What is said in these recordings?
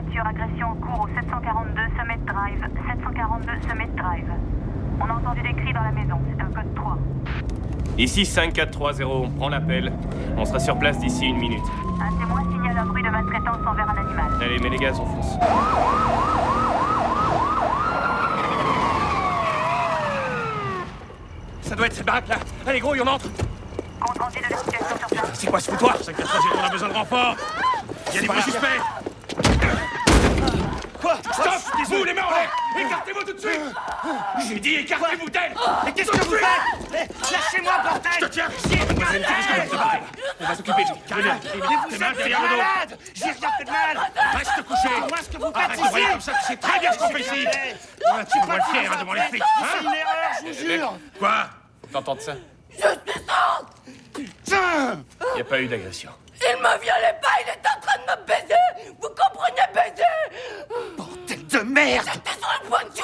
voiture, agression en cours au 742 Summit Drive. 742 Summit Drive. On a entendu des cris dans la maison, c'est un code 3. Ici 5430, on prend l'appel. On sera sur place d'ici 1 minute. Un témoin signale un bruit de maltraitance envers un animal. Allez, mets les gaz, on fonce. Ça doit être cette baraque là. Allez gros, on entre. Compte rendu de la situation sur place. C'est quoi ce foutoir 540, on a besoin de renfort. Il y a des bruits suspects. Quoi? Stop! Vous les mains en l'air! Écartez-vous tout de suite! J'ai dit écartez-vous d'elle! Mais qu'est-ce que vous faites? Lâchez-moi, bordel! Je te tiens! On va s'occuper, Jimmy. Carrément. Vous êtes malade! J'ai rien fait de mal! Reste couché! Moi, ce que vous faites Arrête de regarder ici! comme ça, tu sais très bien ce qu'on fait ici! Tu pourrais le faire devant les flics, C'est une erreur, je vous jure! Quoi? T'entends ça? Je suis sourde! Y a pas eu d'agression. Il me violait pas, il était en train de me baiser! Vous comprenez, baiser? Bordel de merde! J'étais sur le point de tuer!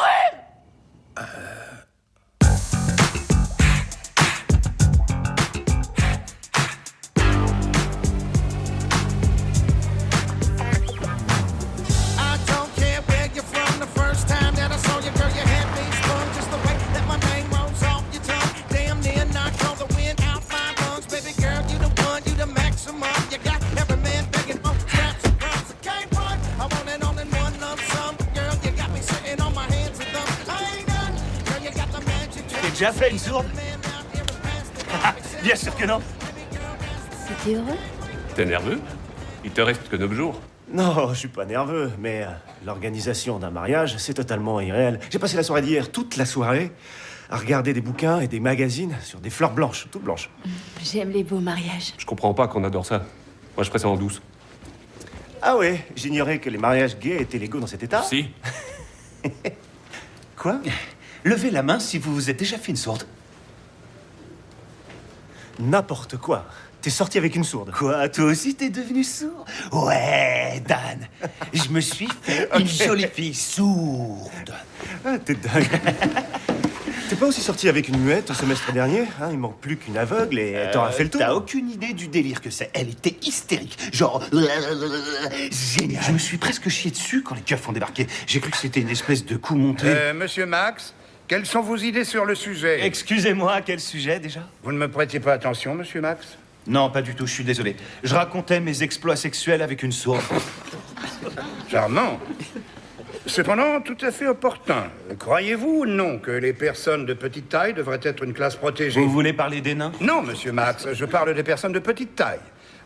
I don't care where you're from. The first time that I saw you, girl, you had me sprung. Just the way that my name rolls off your tongue. Damn near knocked all the wind out my lungs. Baby girl, you the one, you the maximum. You got every man begging for scraps and crumbs. I can't run. I want it all in one lump sum. Girl, you got me sitting on my hands and thumbs. I ain't done. Girl, you got the magic. T'es déjà fait une sourde? Bien sûr que non! C'était heureux? T'es nerveux? Il te reste que 9 jours. Non, je suis pas nerveux, mais l'organisation d'un mariage, c'est totalement irréel. J'ai passé la soirée d'hier, toute la soirée, à regarder des bouquins et des magazines sur des fleurs blanches, toutes blanches. J'aime les beaux mariages. Je comprends pas qu'on adore ça. Moi, je ferais ça en douce. Ah ouais, j'ignorais que les mariages gays étaient légaux dans cet état. Si. Quoi? Levez la main si vous vous êtes déjà fait une sourde. N'importe quoi. T'es sorti avec une sourde. Quoi, toi aussi t'es devenu sourd? Ouais, Dan, je me suis fait une jolie fille sourde. Ah, t'es dingue. T'es pas aussi sorti avec une muette au semestre dernier, hein? Il manque plus qu'une aveugle et t'auras fait le tour. T'as aucune idée du délire que c'est. Elle était hystérique, genre génial. Je me suis presque chié dessus quand les keufs ont débarqué. J'ai cru que c'était une espèce de coup monté. Monsieur Max, quelles sont vos idées sur le sujet? Excusez-moi, quel sujet déjà? Vous ne me prêtiez pas attention, monsieur Max? Non, pas du tout, je suis désolé. Je racontais mes exploits sexuels avec une sourde. Charmant. Cependant, tout à fait opportun. Croyez-vous ou non que les personnes de petite taille devraient être une classe protégée? Vous voulez parler des nains? Non, monsieur Max, je parle des personnes de petite taille.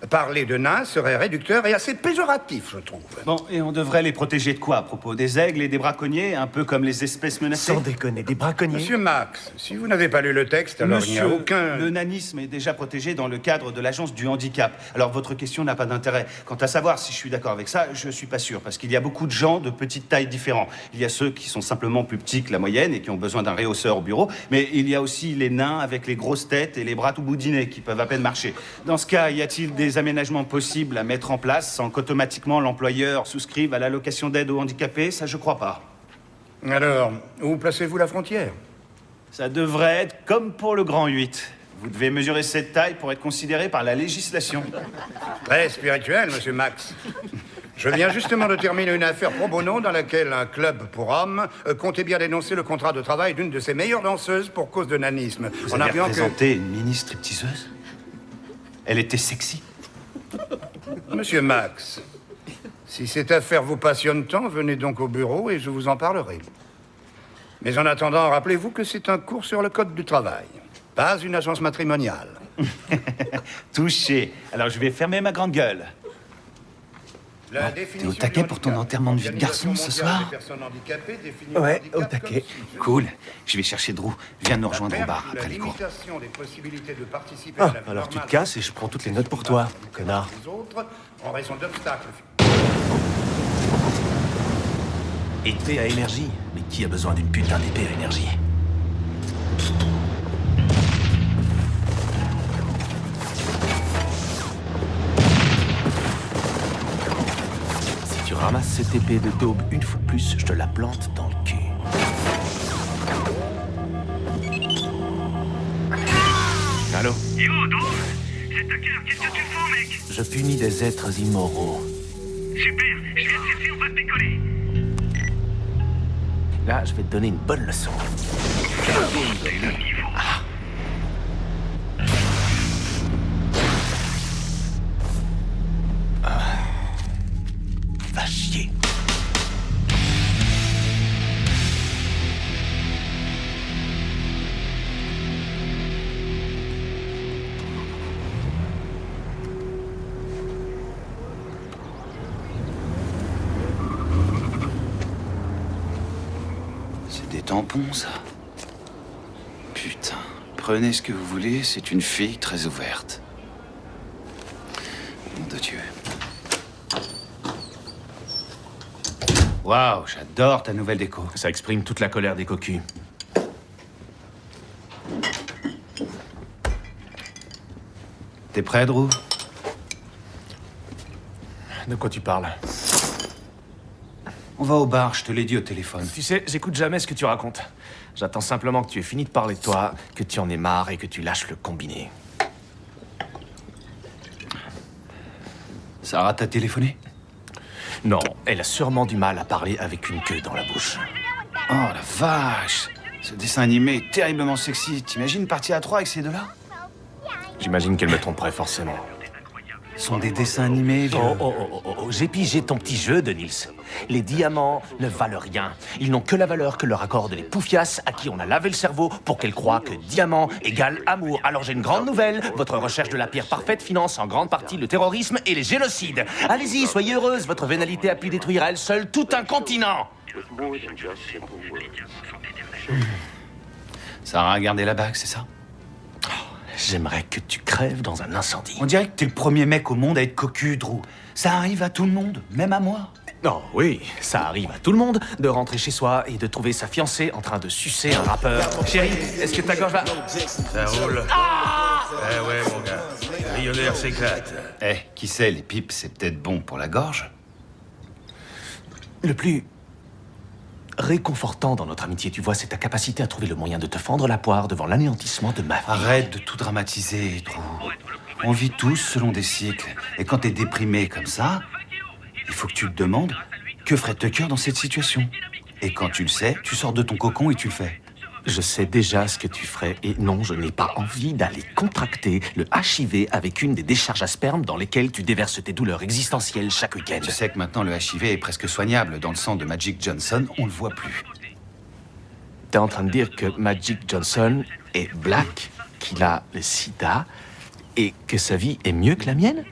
Parler de nains serait réducteur et assez péjoratif, je trouve. Bon, et on devrait les protéger de quoi à propos? Des aigles et des braconniers, un peu comme les espèces menacées? Sans déconner, des braconniers. Monsieur Max, si vous n'avez pas lu le texte, alors il n'y a Monsieur, aucun... le nanisme est déjà protégé dans le cadre de l'agence du handicap. Alors votre question n'a pas d'intérêt. Quant à savoir si je suis d'accord avec ça, je suis pas sûr. Parce qu'il y a beaucoup de gens de petites tailles différents. Il y a ceux qui sont simplement plus petits que la moyenne et qui ont besoin d'un rehausseur au bureau. Mais il y a aussi les nains avec les grosses têtes et les bras tout boudinés qui peuvent à peine marcher. Dans ce cas, y a-t-il des aménagements possibles à mettre en place sans qu'automatiquement l'employeur souscrive à l'allocation d'aide aux handicapés? Ça, je crois pas. Alors, où placez-vous la frontière? Ça devrait être comme pour le grand 8. Vous devez mesurer cette taille pour être considéré par la législation. Très spirituel, monsieur Max. Je viens justement de terminer une affaire pro bono dans laquelle un club pour hommes comptait bien dénoncer le contrat de travail d'une de ses meilleures danseuses pour cause de nanisme. Vous avez représenté une mini-stripteaseuse? Elle était sexy. Monsieur Max, si cette affaire vous passionne tant, venez donc au bureau et je vous en parlerai. Mais en attendant, rappelez-vous que c'est un cours sur le code du travail, pas une agence matrimoniale. Touché. Alors je vais fermer ma grande gueule. T'es au taquet pour ton enterrement de vie de garçon ce soir? Ouais, au taquet. Cool. Je vais chercher Drew. Viens nous rejoindre au bar après les cours. Ah, alors tu te casses et je prends toutes les notes pour toi, connard. En raison d'obstacles. Épée à énergie. Mais qui a besoin d'une putain d'épée à énergie? Si tu ramasses cette épée de daube une fois de plus, je te la plante dans le cul. Allô? Yo, Drew, c'est Tucker, qu'est-ce que tu fous, mec? Je punis des êtres immoraux. Super, je viens de chercher, on va te décoller. gars, je vais te donner une bonne leçon. Va chier. C'est des tampons, ça. Putain. Prenez ce que vous voulez, c'est une fille très ouverte. Nom de Dieu. Waouh, j'adore ta nouvelle déco. Ça exprime toute la colère des cocus. T'es prêt, Drew? De quoi tu parles? On va au bar, je te l'ai dit au téléphone. Tu sais, j'écoute jamais ce que tu racontes. J'attends simplement que tu aies fini de parler de toi, que tu en aies marre et que tu lâches le combiné. Sarah t'a téléphoné? Non, elle a sûrement du mal à parler avec une queue dans la bouche. Oh la vache! Ce dessin animé est terriblement sexy. T'imagines partir à 3 avec ces deux-là? J'imagine qu'elle me tromperait forcément. Ce sont des dessins animés, vieux. Oh, j'ai pigé ton petit jeu de Nils. Les diamants ne valent rien. Ils n'ont que la valeur que leur accordent les poufias à qui on a lavé le cerveau pour qu'elles croient que diamant égale amour. Alors j'ai une grande nouvelle. Votre recherche de la pierre parfaite finance en grande partie le terrorisme et les génocides. Allez-y, soyez heureuse. Votre vénalité a pu détruire à elle seule tout un continent. Sarah a gardé la bague, c'est ça? J'aimerais que tu crèves dans un incendie. On dirait que t'es le premier mec au monde à être cocu, Drew. Ça arrive à tout le monde, même à moi. Oh oui, ça arrive à tout le monde de rentrer chez soi et de trouver sa fiancée en train de sucer un rappeur. Chérie, est-ce que ta gorge va... Ça roule. Eh ouais, mon gars. Le rayonneur s'éclate. Eh, qui sait, les pipes, c'est peut-être bon pour la gorge. Le plus réconfortant dans notre amitié, tu vois, c'est ta capacité à trouver le moyen de te fendre la poire devant l'anéantissement de ma vie. Arrête de tout dramatiser, Drew. On vit tous selon des cycles. Et quand t'es déprimé comme ça, il faut que tu te demandes que ferait Tucker dans cette situation. Et quand tu le sais, tu sors de ton cocon et tu le fais. Je sais déjà ce que tu ferais et non, je n'ai pas envie d'aller contracter le HIV avec une des décharges à sperme dans lesquelles tu déverses tes douleurs existentielles chaque week-end. Tu sais que maintenant le HIV est presque soignable. Dans le sang de Magic Johnson, on le voit plus. T'es en train de dire que Magic Johnson est black, qu'il a le sida et que sa vie est mieux que la mienne?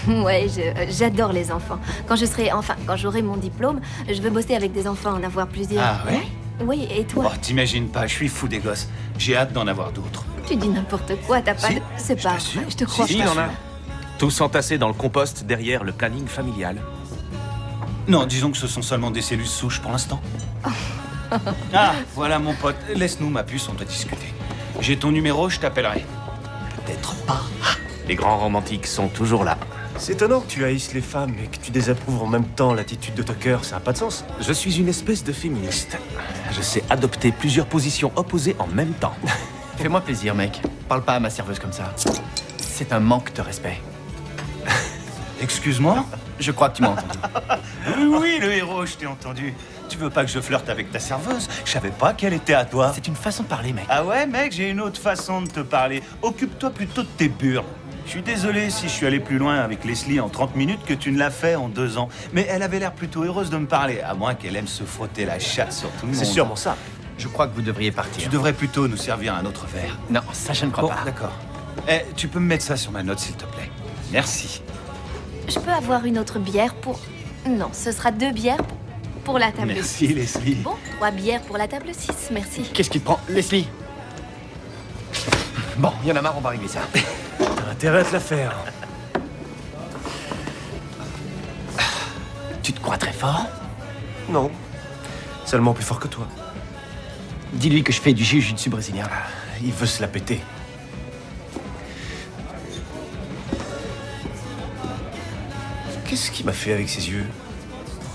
Ouais, j'adore les enfants. Quand j'aurai mon diplôme, je veux bosser avec des enfants, en avoir plusieurs. Ah ouais? Oui, et toi? Oh, t'imagines pas, je suis fou des gosses. J'ai hâte d'en avoir d'autres. Tu dis n'importe quoi, t'as pas Si, de... C'est pas t'assure. vrai, je te crois Si, pas. il en a. Tous entassés dans le compost derrière le planning familial. Non, disons que ce sont seulement des cellules souches pour l'instant. Ah, voilà mon pote. Laisse-nous, ma puce, on doit discuter. J'ai ton numéro, je t'appellerai. Peut-être pas. Les grands romantiques sont toujours là. C'est étonnant que tu haïsses les femmes et que tu désapprouves en même temps l'attitude de Tucker. Ça n'a pas de sens. Je suis une espèce de féministe. Je sais adopter plusieurs positions opposées en même temps. Fais-moi plaisir, mec. Parle pas à ma serveuse comme ça. C'est un manque de respect. Excuse-moi? Je crois que tu m'as entendu. Oui, le héros, je t'ai entendu. Tu veux pas que je flirte avec ta serveuse? Je savais pas qu'elle était à toi. C'est une façon de parler, mec. Ah ouais, mec, j'ai une autre façon de te parler. Occupe-toi plutôt de tes burnes. Je suis désolé si je suis allé plus loin avec Leslie en 30 minutes que tu ne l'as fait en 2 ans. Mais elle avait l'air plutôt heureuse de me parler, à moins qu'elle aime se frotter la chatte sur tout le monde. C'est sûrement ça. Je crois que vous devriez partir. Tu devrais plutôt nous servir un autre verre. Non, ça je ne crois Bon, pas. d'accord. Eh, tu peux me mettre ça sur ma note, s'il te plaît. Merci. Je peux avoir une autre bière pour... Non, ce sera 2 bières pour la table 6. Merci, Leslie. Bon, 3 bières pour la table 6, merci. Qu'est-ce qui te prend, Leslie? Bon, il y en a marre, on va régler ça. T'as intérêt à te la faire. Tu te crois très fort? Non. Seulement plus fort que toi. Dis-lui que je fais du jiu-jitsu brésilien. Il veut se la péter. Qu'est-ce qu'il m'a fait avec ses yeux?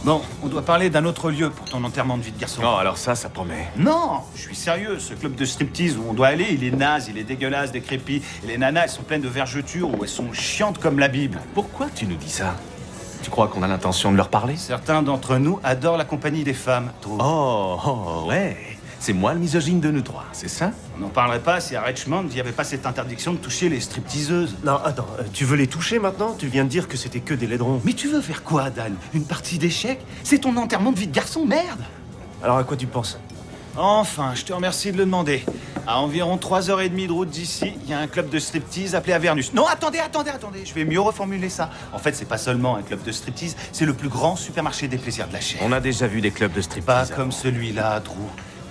Bon, on doit parler d'un autre lieu pour ton enterrement de vie de garçon. Oh, alors ça promet. Non, je suis sérieux. Ce club de striptease où on doit aller, il est naze, il est dégueulasse, décrépit. Et les nanas, elles sont pleines de vergetures ou elles sont chiantes comme la Bible. Pourquoi tu nous dis ça? Tu crois qu'on a l'intention de leur parler? Certains d'entre nous adorent la compagnie des femmes, Drew. Oh, ouais. C'est moi le misogyne de nous trois, c'est ça? On n'en parlerait pas si à Richmond, il n'y avait pas cette interdiction de toucher les stripteaseuses. Non, attends, tu veux les toucher maintenant? Tu viens de dire que c'était que des laidrons. Mais tu veux faire quoi, Dan? Une partie d'échecs? C'est ton enterrement de vie de garçon, merde! Alors à quoi tu penses? Enfin, je te remercie de le demander. À environ 3h30 de route d'ici, il y a un club de striptease appelé Avernus. Non, attendez, je vais mieux reformuler ça. En fait, c'est pas seulement un club de striptease, c'est le plus grand supermarché des plaisirs de la chair. On a déjà vu des clubs de striptease. Pas comme celui-là, Drew.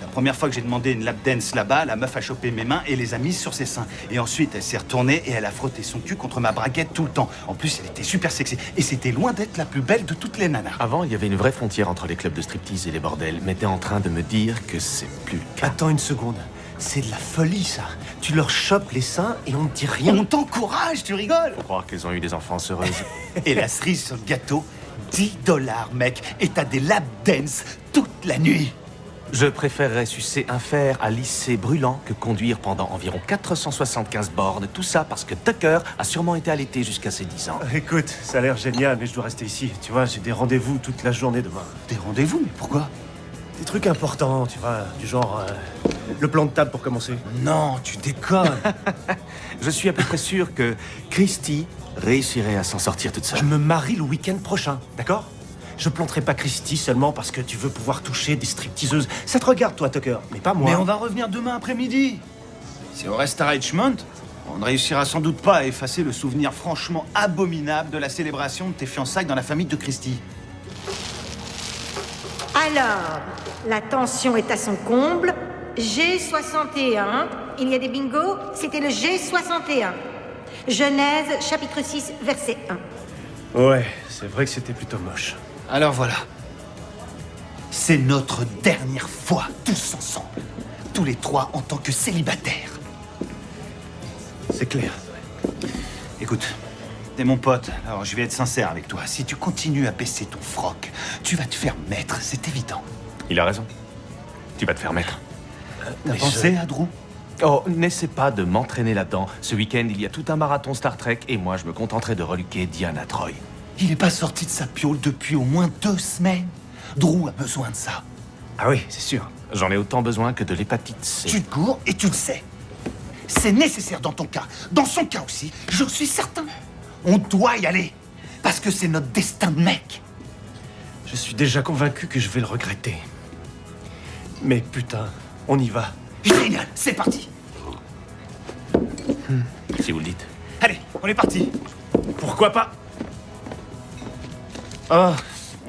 La première fois que j'ai demandé une lap dance là-bas, la meuf a chopé mes mains et les a mises sur ses seins. Et ensuite, elle s'est retournée et elle a frotté son cul contre ma braguette tout le temps. En plus, elle était super sexy. Et c'était loin d'être la plus belle de toutes les nanas. Avant, il y avait une vraie frontière entre les clubs de striptease et les bordels, mais t'es en train de me dire que c'est plus le cas. Attends une seconde. C'est de la folie, ça. Tu leur chopes les seins et on ne dit rien. On t'encourage, tu rigoles. Faut croire qu'elles ont eu des enfants heureuses. Et la cerise sur le gâteau, $10, mec. Et t'as des lap dance toute la nuit. Je préférerais sucer un fer à lycée brûlant que conduire pendant environ 475 bornes. Tout ça parce que Tucker a sûrement été allaité jusqu'à ses 10 ans. Écoute, ça a l'air génial, mais je dois rester ici. Tu vois, j'ai des rendez-vous toute la journée demain. Des rendez-vous? Mais pourquoi? Des trucs importants, tu vois, du genre... le plan de table pour commencer. Non, tu déconnes. Je suis à peu près sûr que Christy réussirait à s'en sortir toute seule. Je me marie le week-end prochain, d'accord? Je planterai pas Christy seulement parce que tu veux pouvoir toucher des stripteaseuses. Ça te regarde, toi, Tucker, mais pas moi. Mais on va revenir demain après-midi. Si on reste à Richmond, on ne réussira sans doute pas à effacer le souvenir franchement abominable de la célébration de tes fiançailles dans la famille de Christy. Alors, la tension est à son comble. G61, il y a des bingos, c'était le G61. Genèse, chapitre 6, verset 1. Ouais, c'est vrai que c'était plutôt moche. Alors voilà. C'est notre dernière fois, tous ensemble. Tous les trois en tant que célibataires. C'est clair. Écoute, t'es mon pote, alors je vais être sincère avec toi. Si tu continues à baisser ton froc, tu vas te faire mettre, c'est évident. Il a raison. Tu vas te faire mettre. T'as pensé à Drew? Oh, n'essaie pas de m'entraîner là-dedans. Ce week-end, il y a tout un marathon Star Trek et moi, je me contenterai de reluquer Diana Troy. Il n'est pas sorti de sa piole depuis au moins 2 semaines. Drew a besoin de ça. Ah oui, c'est sûr. J'en ai autant besoin que de l'hépatite C. Tu te cours et tu le sais. C'est nécessaire dans ton cas. Dans son cas aussi, j'en suis certain. On doit y aller. Parce que c'est notre destin de mec. Je suis déjà convaincu que je vais le regretter. Mais putain, on y va. Génial, c'est parti. Si vous le dites. Allez, on est parti. Pourquoi pas? Ah,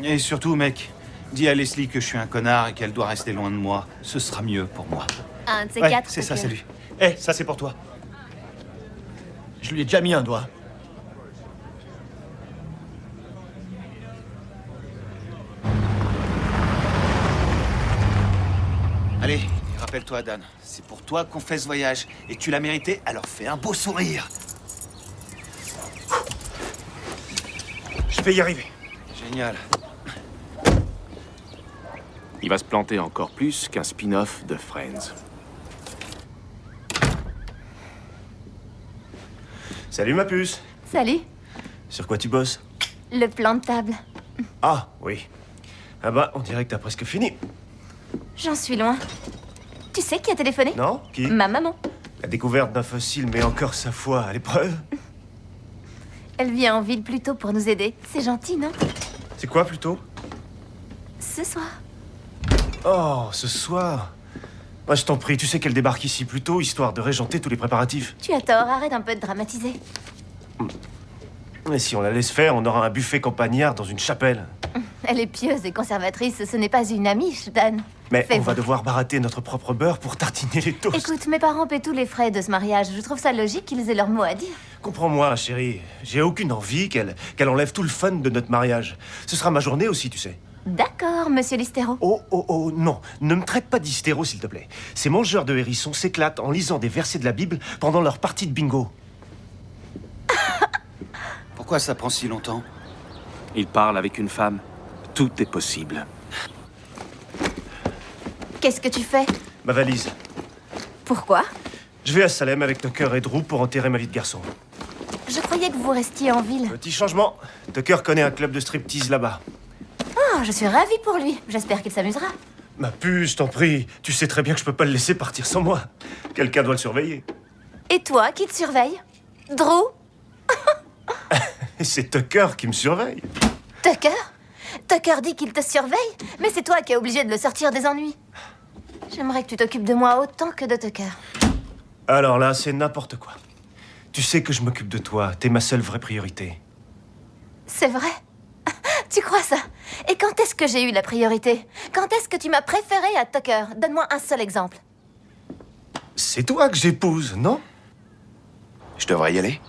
et surtout, mec, dis à Leslie que je suis un connard et qu'elle doit rester loin de moi. Ce sera mieux pour moi. Un de ces Ouais, 4. c'est ça, c'est lui. Eh, ça c'est pour toi. Je lui ai déjà mis un doigt. Allez, rappelle-toi, Dan. C'est pour toi qu'on fait ce voyage. Et tu l'as mérité, alors fais un beau sourire. je vais y arriver. Génial. Il va se planter encore plus qu'un spin-off de Friends. Salut ma puce. Salut. Sur quoi tu bosses? Le plan de table. Ah, oui. Ah bah, on dirait que t'as presque fini. J'en suis loin. Tu sais qui a téléphoné? Non? Qui? Ma maman. La découverte d'un fossile met encore sa foi à l'épreuve. Elle vient en ville plus tôt pour nous aider. C'est gentil, non? C'est quoi, plutôt? Ce soir. Oh, ce soir. Moi, je t'en prie, tu sais qu'elle débarque ici plus tôt, histoire de régenter tous les préparatifs. Tu as tort, arrête un peu de dramatiser. Et si on la laisse faire, on aura un buffet campagnard dans une chapelle. Elle est pieuse et conservatrice, ce n'est pas une amiche, Dan. Mais Fais on va voir. devoir barater notre propre beurre pour tartiner les toasts. Écoute, mes parents paient tous les frais de ce mariage. Je trouve ça logique qu'ils aient leur mot à dire. Comprends-moi, chérie. J'ai aucune envie qu'elle enlève tout le fun de notre mariage. Ce sera ma journée aussi, tu sais. D'accord, monsieur Listero. Oh, non. Ne me traite pas d'hystéro, s'il te plaît. Ces mangeurs de hérissons s'éclatent en lisant des versets de la Bible pendant leur partie de bingo. Pourquoi ça prend si longtemps? Il parle avec une femme. Tout est possible. Qu'est-ce que tu fais? Ma valise. Pourquoi? Je vais à Salem avec Tucker et Drew pour enterrer ma vie de garçon. Je croyais que vous restiez en ville. Petit changement. Tucker connaît un club de striptease là-bas. Oh, je suis ravie pour lui. J'espère qu'il s'amusera. Ma puce, t'en prie. Tu sais très bien que je peux pas le laisser partir sans moi. Quelqu'un doit le surveiller. Et toi, qui te surveille? Drew? C'est Tucker qui me surveille. Tucker? Tucker dit qu'il te surveille, mais c'est toi qui es obligé de le sortir des ennuis. J'aimerais que tu t'occupes de moi autant que de Tucker. Alors là, c'est n'importe quoi. Tu sais que je m'occupe de toi. T'es ma seule vraie priorité. C'est vrai? Tu crois ça? Et quand est-ce que j'ai eu la priorité? Quand est-ce que tu m'as préféré à Tucker? Donne-moi un seul exemple. C'est toi que j'épouse, non? Je devrais y aller?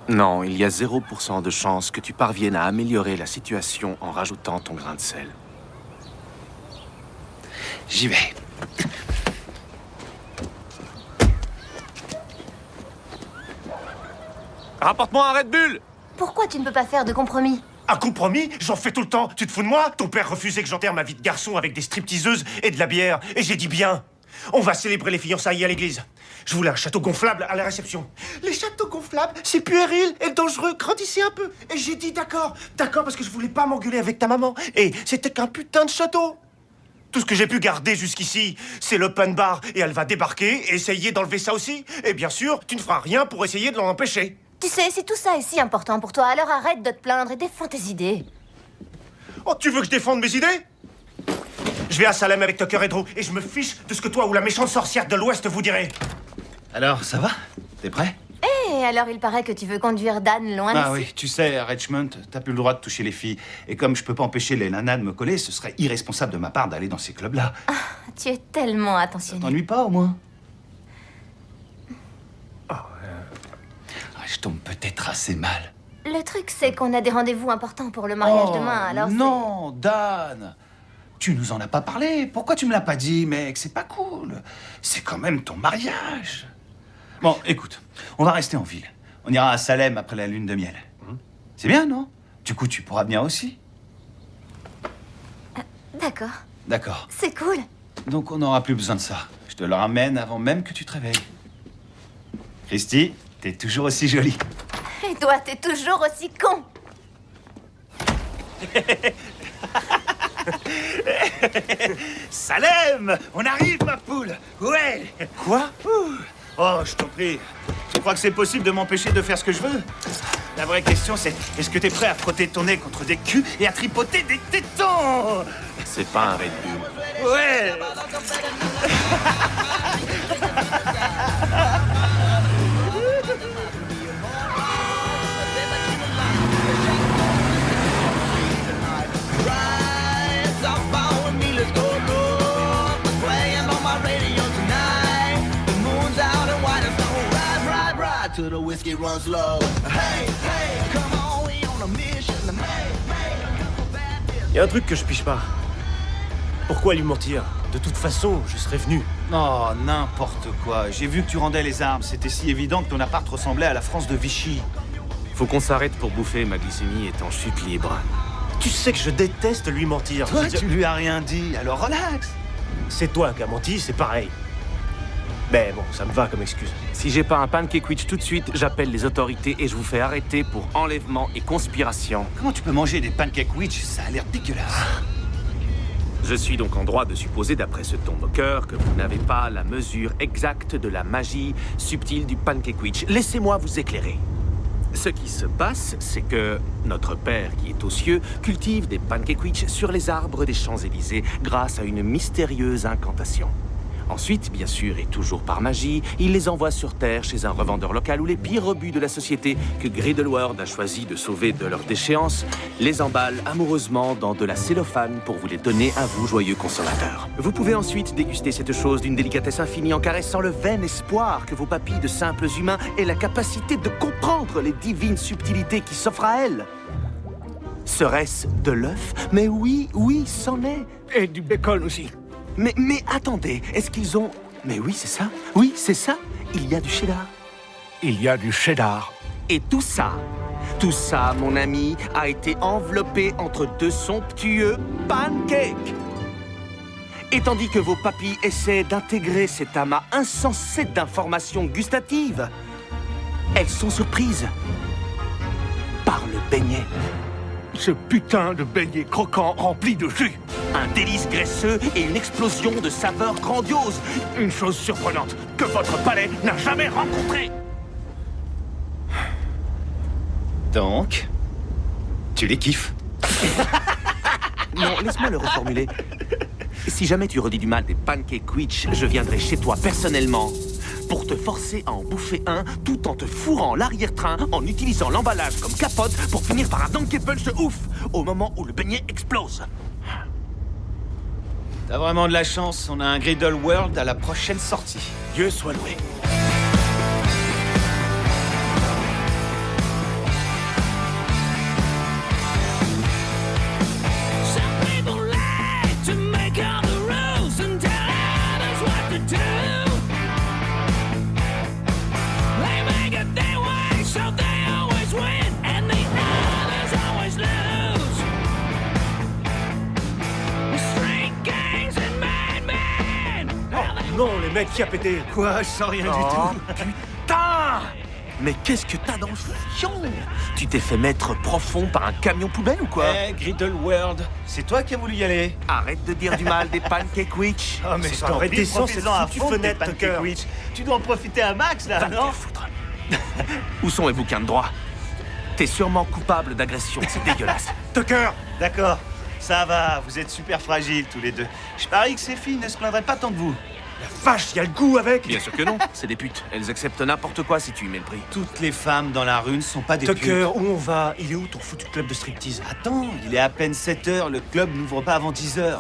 Non, il y a 0% de chance que tu parviennes à améliorer la situation en rajoutant ton grain de sel. J'y vais. Rapporte-moi un Red Bull! Pourquoi tu ne peux pas faire de compromis? Un compromis? J'en fais tout le temps. Tu te fous de moi? Ton père refusait que j'enterre ma vie de garçon avec des stripteaseuses et de la bière. Et j'ai dit bien. On va célébrer les fiançailles à l'église. Je voulais un château gonflable à la réception. Les châteaux gonflables, c'est puéril et dangereux. Grandissez un peu. Et j'ai dit d'accord. D'accord, parce que je voulais pas m'engueuler avec ta maman. Et c'était qu'un putain de château. Tout ce que j'ai pu garder jusqu'ici, c'est l'open bar. Et elle va débarquer et essayer d'enlever ça aussi. Et bien sûr, tu ne feras rien pour essayer de l'en empêcher. Tu sais, si tout ça est si important pour toi, alors arrête de te plaindre et défends tes idées. Oh, tu veux que je défende mes idées? Je vais à Salem avec Tucker et Drew, et je me fiche de ce que toi ou la méchante sorcière de l'Ouest vous direz. Alors, ça va? T'es prêt? Eh, alors il paraît que tu veux conduire Dan loin d'ici. Ah oui, tu sais, à Richmond, t'as plus le droit de toucher les filles. Et comme je peux pas empêcher les nanas de me coller, ce serait irresponsable de ma part d'aller dans ces clubs-là. Ah, tu es tellement attentionné. T'ennuies pas, au moins? Je tombe peut-être assez mal. Le truc, c'est qu'on a des rendez-vous importants pour le mariage demain, alors non, Dan! Tu nous en as pas parlé. Pourquoi tu me l'as pas dit, mec? C'est pas cool. C'est quand même ton mariage. Bon, écoute, on va rester en ville. On ira à Salem après la lune de miel. C'est bien, non? Du coup, tu pourras venir aussi. D'accord. D'accord. C'est cool. Donc, on n'aura plus besoin de ça. Je te le ramène avant même que tu te réveilles. Christy, t'es toujours aussi jolie. Et toi, t'es toujours aussi con. Salem! On arrive, ma poule! Ouais! Quoi? Oh, je t'en prie. Tu crois que c'est possible de m'empêcher de faire ce que je veux? La vraie question, c'est est-ce que t'es prêt à frotter ton nez contre des culs et à tripoter des tétons? C'est pas un Red Bull. Ouais! till the whiskey runs low. Hey, hey, come on, we on a mission to Il y a un truc que je piche pas. Pourquoi lui mentir? De toute façon, je serais venu. Oh, n'importe quoi. J'ai vu que tu rendais les armes. C'était si évident que ton appart ressemblait à la France de Vichy. Faut qu'on s'arrête pour bouffer, ma glycémie est en chute libre. Tu sais que je déteste lui mentir. Toi, tu lui as rien dit, alors relax. C'est toi qui as menti, c'est pareil. Mais bon, ça me va comme excuse. Si j'ai pas un pancake witch tout de suite, j'appelle les autorités et je vous fais arrêter pour enlèvement et conspiration. Comment tu peux manger des pancake witch? Ça a l'air dégueulasse. Je suis donc en droit de supposer, d'après ce ton moqueur, que vous n'avez pas la mesure exacte de la magie subtile du pancake witch. Laissez-moi vous éclairer. Ce qui se passe, c'est que notre père, qui est aux cieux, cultive des pancake witch sur les arbres des Champs-Élysées grâce à une mystérieuse incantation. Ensuite, bien sûr, et toujours par magie, il les envoie sur Terre chez un revendeur local où les pires rebuts de la société que Grindelwald a choisi de sauver de leur déchéance les emballe amoureusement dans de la cellophane pour vous les donner à vous, joyeux consommateurs. Vous pouvez ensuite déguster cette chose d'une délicatesse infinie en caressant le vain espoir que vos papilles de simples humains aient la capacité de comprendre les divines subtilités qui s'offrent à elles. Serait-ce de l'œuf? Mais oui, c'en est. Et du bacon aussi. Mais attendez, est-ce qu'ils ont... Mais oui, c'est ça. Oui, c'est ça. Il y a du cheddar. Il y a du cheddar. Et tout ça, mon ami, a été enveloppé entre deux somptueux pancakes. Et tandis que vos papilles essaient d'intégrer cet amas insensé d'informations gustatives, Elles sont surprises par le beignet. Ce putain de beignet croquant rempli de jus. Un délice graisseux et une explosion de saveurs grandioses. Une chose surprenante que votre palais n'a jamais rencontrée. Donc, tu les kiffes? Non, laisse-moi le reformuler. Si jamais tu redis du mal des pancakes witch, je viendrai chez toi personnellement pour te forcer à en bouffer un tout en te fourrant l'arrière-train en utilisant l'emballage comme capote pour finir par un donkey punch de ouf au moment où le beignet explose. T'as vraiment de la chance, on a un Griddle World à la prochaine sortie. Dieu soit loué. Non, les mecs, qui a pété? Quoi? Je sens rien du tout. Putain! Mais qu'est-ce que t'as dans le fion? Tu t'es fait mettre profond par un camion poubelle ou quoi? Eh, Griddle World, c'est toi qui as voulu y aller. Arrête de dire du mal des pancake witch. Oh, mais C'est je pas t'en prie, indécent, cette profites-en à foutue fond de tes fenêtre, pancake Tucker. witch. Tu dois en profiter à max, là, Va te non? faire foutre. Où sont mes bouquins de droit? T'es sûrement coupable d'agression, c'est dégueulasse. Tucker! D'accord, ça va, vous êtes super fragiles tous les deux. Je parie que ces filles ne se plaindraient pas tant de vous. La vache, y a le goût avec! Bien sûr que non, c'est des putes. Elles acceptent n'importe quoi si tu y mets le prix. Toutes les femmes dans la rue ne sont pas des Tucker, putes. où on va? Il est où ton foutu club de striptease? Attends, il est à peine 7h, le club n'ouvre pas avant 10h.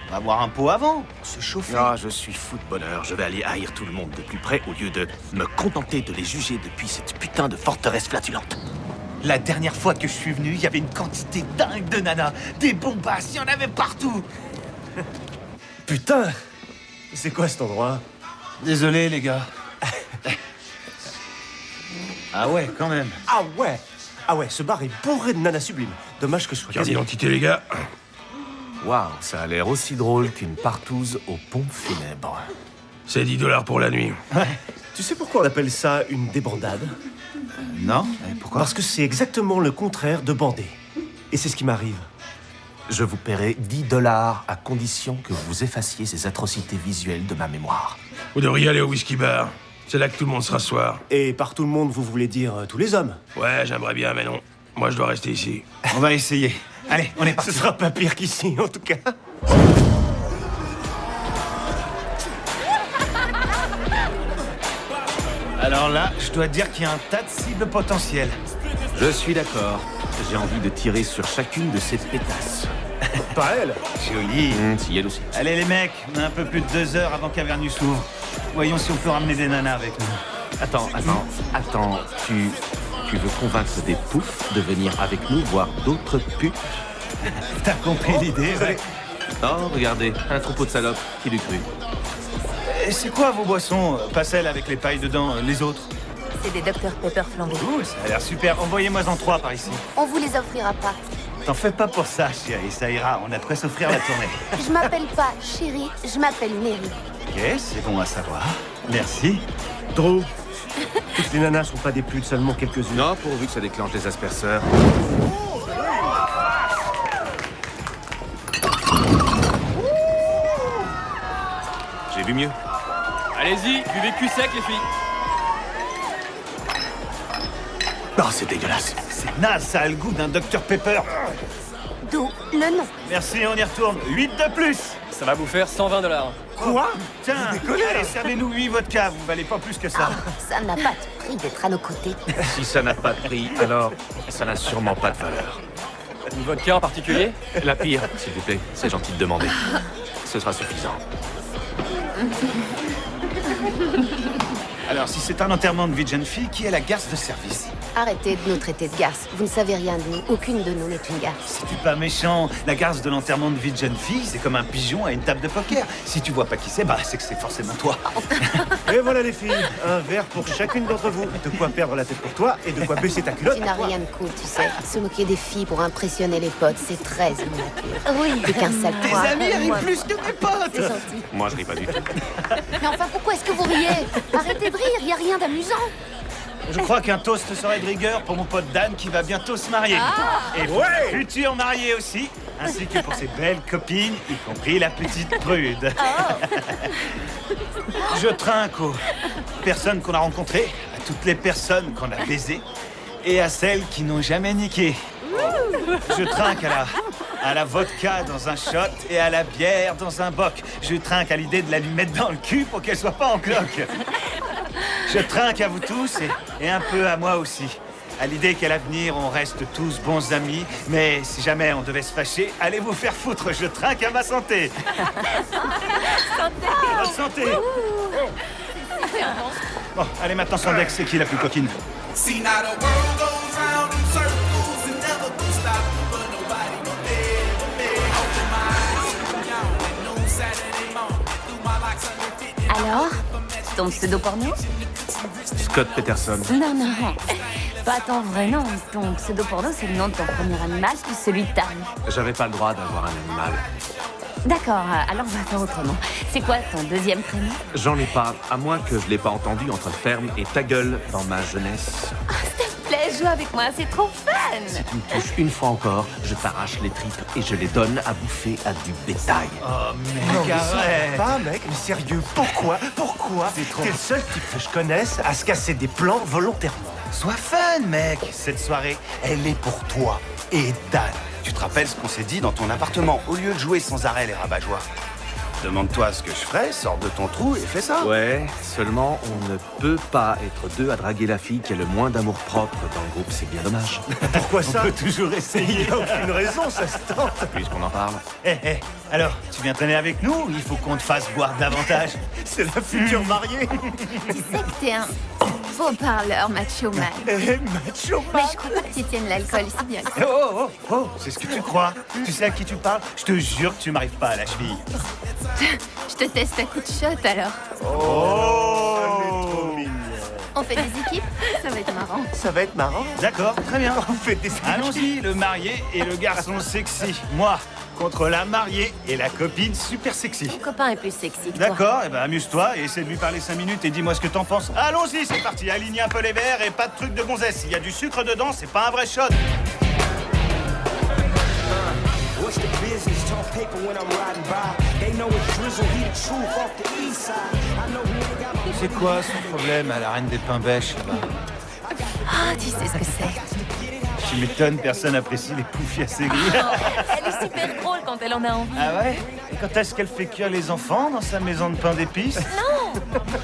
On va boire un pot avant, se chauffer. Ah, je suis fou de bonheur. Je vais aller haïr tout le monde de plus près au lieu de me contenter de les juger depuis cette putain de forteresse flatulente. La dernière fois que je suis venu, il y avait une quantité dingue de nanas. Des bombasses, il y en avait partout. Putain! C'est quoi cet endroit? Désolé, les gars. Ah ouais, quand même. Ah ouais! Ah ouais, ce bar est bourré de nanas sublimes. Dommage que je sois Carte quasi... d'identité, les gars. Waouh, ça a l'air aussi drôle qu'une partouze aux pompes funèbres. C'est 10 $ pour la nuit. Tu sais pourquoi on appelle ça une débandade? Non? Pourquoi? Parce que c'est exactement le contraire de bander. Et c'est ce qui m'arrive. Je vous paierai 10 $ à condition que vous effaciez ces atrocités visuelles de ma mémoire. Vous devriez aller au whisky bar. C'est là que tout le monde se rasseoir. Et par tout le monde, vous voulez dire tous les hommes? Ouais, j'aimerais bien, mais non. Moi, je dois rester ici. On va essayer. Allez, on est parti. Ce sera pas pire qu'ici, en tout cas. Alors là, je dois dire qu'il y a un tas de cibles potentielles. Je suis d'accord. J'ai envie de tirer sur chacune de ces pétasses. Pas elle. Joli. Si, elle aussi. Allez les mecs, on a un peu plus de 2 heures avant qu'Avernus s'ouvre. Voyons si on peut ramener des nanas avec nous. Attends. Tu veux convaincre des poufs de venir avec nous voir d'autres putes? T'as compris l'idée, ouais. Oh, regardez, un troupeau de salopes. Qui l'eût cru? Et c'est quoi vos boissons? Pas celles avec les pailles dedans, les autres? C'est des Dr Pepper flambés. Cool, ça a l'air super. Envoyez-moi-en 3 par ici. On vous les offrira pas. T'en fais pas pour ça, chérie, ça ira. On a de quoi s'offrir la tournée. Je m'appelle pas chérie, je m'appelle Mary. Ok, c'est bon à savoir. Merci. Drew, toutes les nanas sont pas des putes, seulement quelques-unes. Non, pourvu que ça déclenche les asperceurs. J'ai vu mieux. Allez-y, buvez cul sec, les filles. Non, c'est dégueulasse. C'est naze, ça a le goût d'un Dr Pepper. D'où le nom. Merci, on y retourne. 8 de plus. Ça va vous faire 120 $. Quoi? Tiens, allez, servez-nous 8 vodka, vous valez pas plus que ça. Ça n'a pas de prix d'être à nos côtés. Si ça n'a pas de prix, alors ça n'a sûrement pas de valeur. Une vodka en particulier? La pire, s'il vous plaît, c'est gentil de demander. Ce sera suffisant. Alors, si c'est un enterrement de vie de jeune fille, qui est la garce de service? Arrêtez de nous traiter de garces. Vous ne savez rien de nous. Aucune de nous n'est une garce. C'est pas méchant. La garce de l'enterrement de vie de jeune fille, c'est comme un pigeon à une table de poker. Si tu vois pas qui c'est, bah c'est que c'est forcément toi. Et voilà les filles, un verre pour chacune d'entre vous. De quoi perdre la tête pour toi et de quoi baisser ta culotte. Tu n'as rien de cool, tu sais. Se moquer des filles pour impressionner les potes, c'est très immature. Oui, t'es qu'un sale Tes amis rient plus que mes potes. C'est gentil. Moi, je ris pas du tout. Mais enfin, pourquoi est-ce que vous riez? Arrêtez de rire, y a rien d'amusant. Je crois qu'un toast serait de rigueur pour mon pote Dan qui va bientôt se marier. Et futur marié aussi, ainsi que pour ses belles copines, y compris la petite prude. Je trinque aux personnes qu'on a rencontrées, à toutes les personnes qu'on a baisées et à celles qui n'ont jamais niqué. Je trinque à la vodka dans un shot et à la bière dans un boc. Je trinque à l'idée de la lui mettre dans le cul pour qu'elle soit pas en cloque. Je trinque à vous tous et un peu à moi aussi. À l'idée qu'à l'avenir, on reste tous bons amis. Mais si jamais on devait se fâcher, allez vous faire foutre. Je trinque à ma santé. Santé. Votre santé. Bon, allez maintenant son deck, c'est qui la plus coquine? See now the world goes round in circles and never can stop, but nobody but me. Open my eyes, at noon Saturday morning, through my locks under 50. Alors, ton pseudo porno? Scott Peterson. Non, non, pas ton vrai nom. Ton pseudo porno, c'est le nom de ton premier animal puis celui de ta vie. J'avais pas le droit d'avoir un animal. D'accord, alors on va faire autrement. C'est quoi ton deuxième prénom? J'en ai pas, à moins que je l'ai pas entendu entre ferme et ta gueule dans ma jeunesse. S'il te plaît, joue avec moi, c'est trop fun. Si tu me touches une fois encore, je t'arrache les tripes et je les donne à bouffer à du bétail. Oh, Non, mec, mais arrête. pas, mec, mais sérieux, pourquoi t'es le seul type que je connaisse à se casser des plans volontairement? Sois fun, mec. Cette soirée, elle est pour toi et Dan. Tu te rappelles ce qu'on s'est dit dans ton appartement, au lieu de jouer sans arrêt les rabat-joie? Demande-toi ce que je ferais, sors de ton trou et fais ça. Ouais, seulement on ne peut pas être deux à draguer la fille qui a le moins d'amour-propre dans le groupe, c'est bien dommage. Pourquoi ça? On peut toujours essayer. Il n'y a aucune raison, ça se tente. Puisqu'on en parle. Alors, tu viens traîner avec nous ou il faut qu'on te fasse boire davantage? C'est la future mariée. Tu sais que t'es un faux parleur, macho man. Macho Mais je crois pas que tu tiennes l'alcool si bien que ça. Oh, c'est ce que tu crois. Tu sais à qui tu parles? Je te jure que tu m'arrives pas à la cheville. Je te teste à coup de shot alors. On fait des équipes? Ça va être marrant. Ça va être marrant. D'accord, très bien. On fait des Allons-y, le marié et le garçon sexy. Moi, contre la mariée et la copine super sexy. Ton copain est plus sexy que toi. D'accord, eh ben amuse-toi et essaie de lui parler 5 minutes et dis-moi ce que t'en penses. Allons-y, c'est parti, aligne un peu les verres et pas de truc de gonzesse. S'il y a du sucre dedans, c'est pas un vrai shot. C'est quoi son problème à la reine des pains bêches là-bas? Ah, tu sais ce que c'est. Tu m'étonnes, personne apprécie les poufias aigris. Elle est super drôle quand elle en a envie. Ah ouais? Et quand est-ce qu'elle fait cuire les enfants dans sa maison de pain d'épices? Non,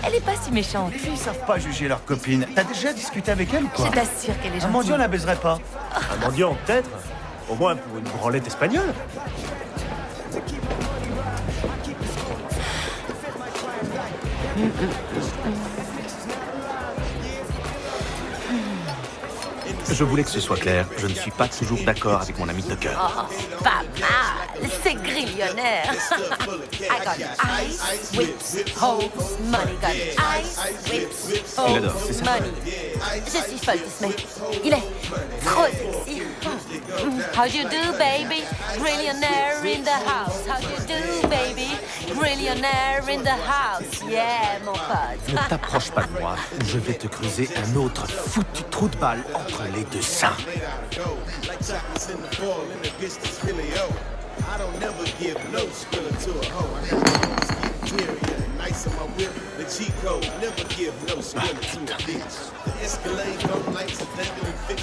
elle est pas si méchante. Ils savent pas juger leurs copines. T'as déjà discuté avec elle ou quoi? Je t'assure qu'elle est Un gentille. mendiant la baiserait pas. Un mendiant, peut-être. Au moins pour une branlette espagnole. Je voulais que ce soit clair, je ne suis pas toujours d'accord avec mon ami de cœur. Oh, pas mal. C'est grillionnaire. I got ice, whips, hoes, money. Got ice, whips, Il adore, c'est hoes, ça. money. Je suis folle de ce mec. Il est trop sexy. How you do, baby? Grillionaire in the house. How you do, baby? Grillionaire in the house. Yeah, mon pote. Ne t'approche pas de moi, ou je vais te creuser un autre foutu trou de balle entre les deux seins.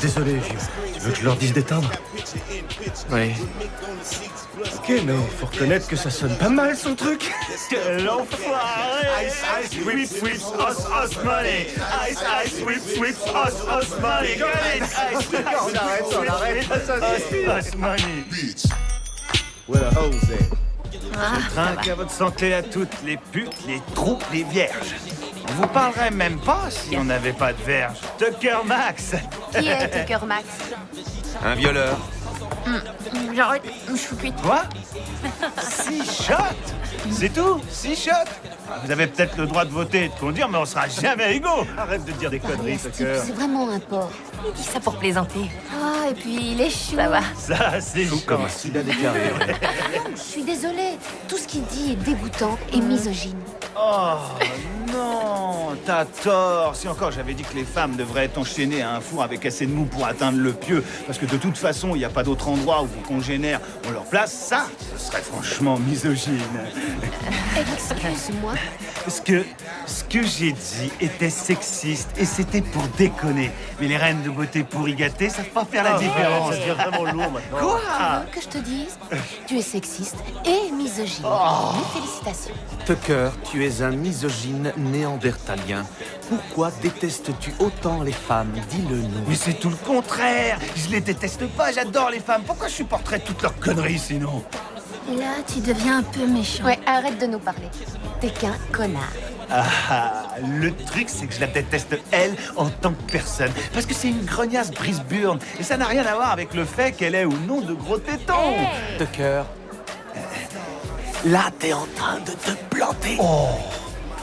Désolé, vieux. Tu veux que je leur dise d'éteindre? Oui. Ok, mais faut reconnaître que ça sonne pas mal son truc. Quel enfoiré! Ice, whips, whips, us, money. Ice, whips, whips, us, money. Got it! Ice, On arrête. us, money. Je trinque à votre santé à toutes les putes, les troupes, les vierges. On vous parlerait même pas si on n'avait pas de verge. Tucker Max! Qui est Tucker Max? Un violeur. J'arrête, je suis cuite. Quoi? 6 shots? C'est tout? 6 shots? Vous avez peut-être le droit de voter et de conduire, mais on sera jamais égaux. Arrête de dire des conneries, Tucker. C'est vraiment un porc. Il dit ça pour plaisanter. Ah, et puis il est chou. Ça va. Ça, c'est Tout comme un sida déclaré. Ouais. Je suis désolée. Tout ce qu'il dit est dégoûtant et misogyne. Oh, non, t'as tort. Si encore j'avais dit que les femmes devraient être enchaînées à un four avec assez de mou pour atteindre le pieu, parce que de toute façon, il n'y a pas d'autre endroit où vos congénères ont leur place, ça, ce serait franchement misogyne. Excuse-moi. Ce que j'ai dit était sexiste et c'était pour déconner. Mais les reines de beauté pourri gâtées savent pas faire la différence. Ça devient vraiment lourd maintenant. Quoi? Tu veux que je te dise? Tu es sexiste et misogyne. Félicitations. Tucker, tu es un misogyne néandertalien. Pourquoi détestes-tu autant les femmes? Dis-le-nous. Mais c'est tout le contraire. Je les déteste pas, j'adore les femmes. Pourquoi je supporterais toutes leurs conneries sinon? Là, tu deviens un peu méchant. Ouais, arrête de nous parler. T'es qu'un connard. Ah, le truc, c'est que je la déteste, elle, en tant que personne. Parce que c'est une grognasse brise-burne. Et ça n'a rien à voir avec le fait qu'elle ait ou non de gros tétons. Tucker, là, t'es en train de te planter.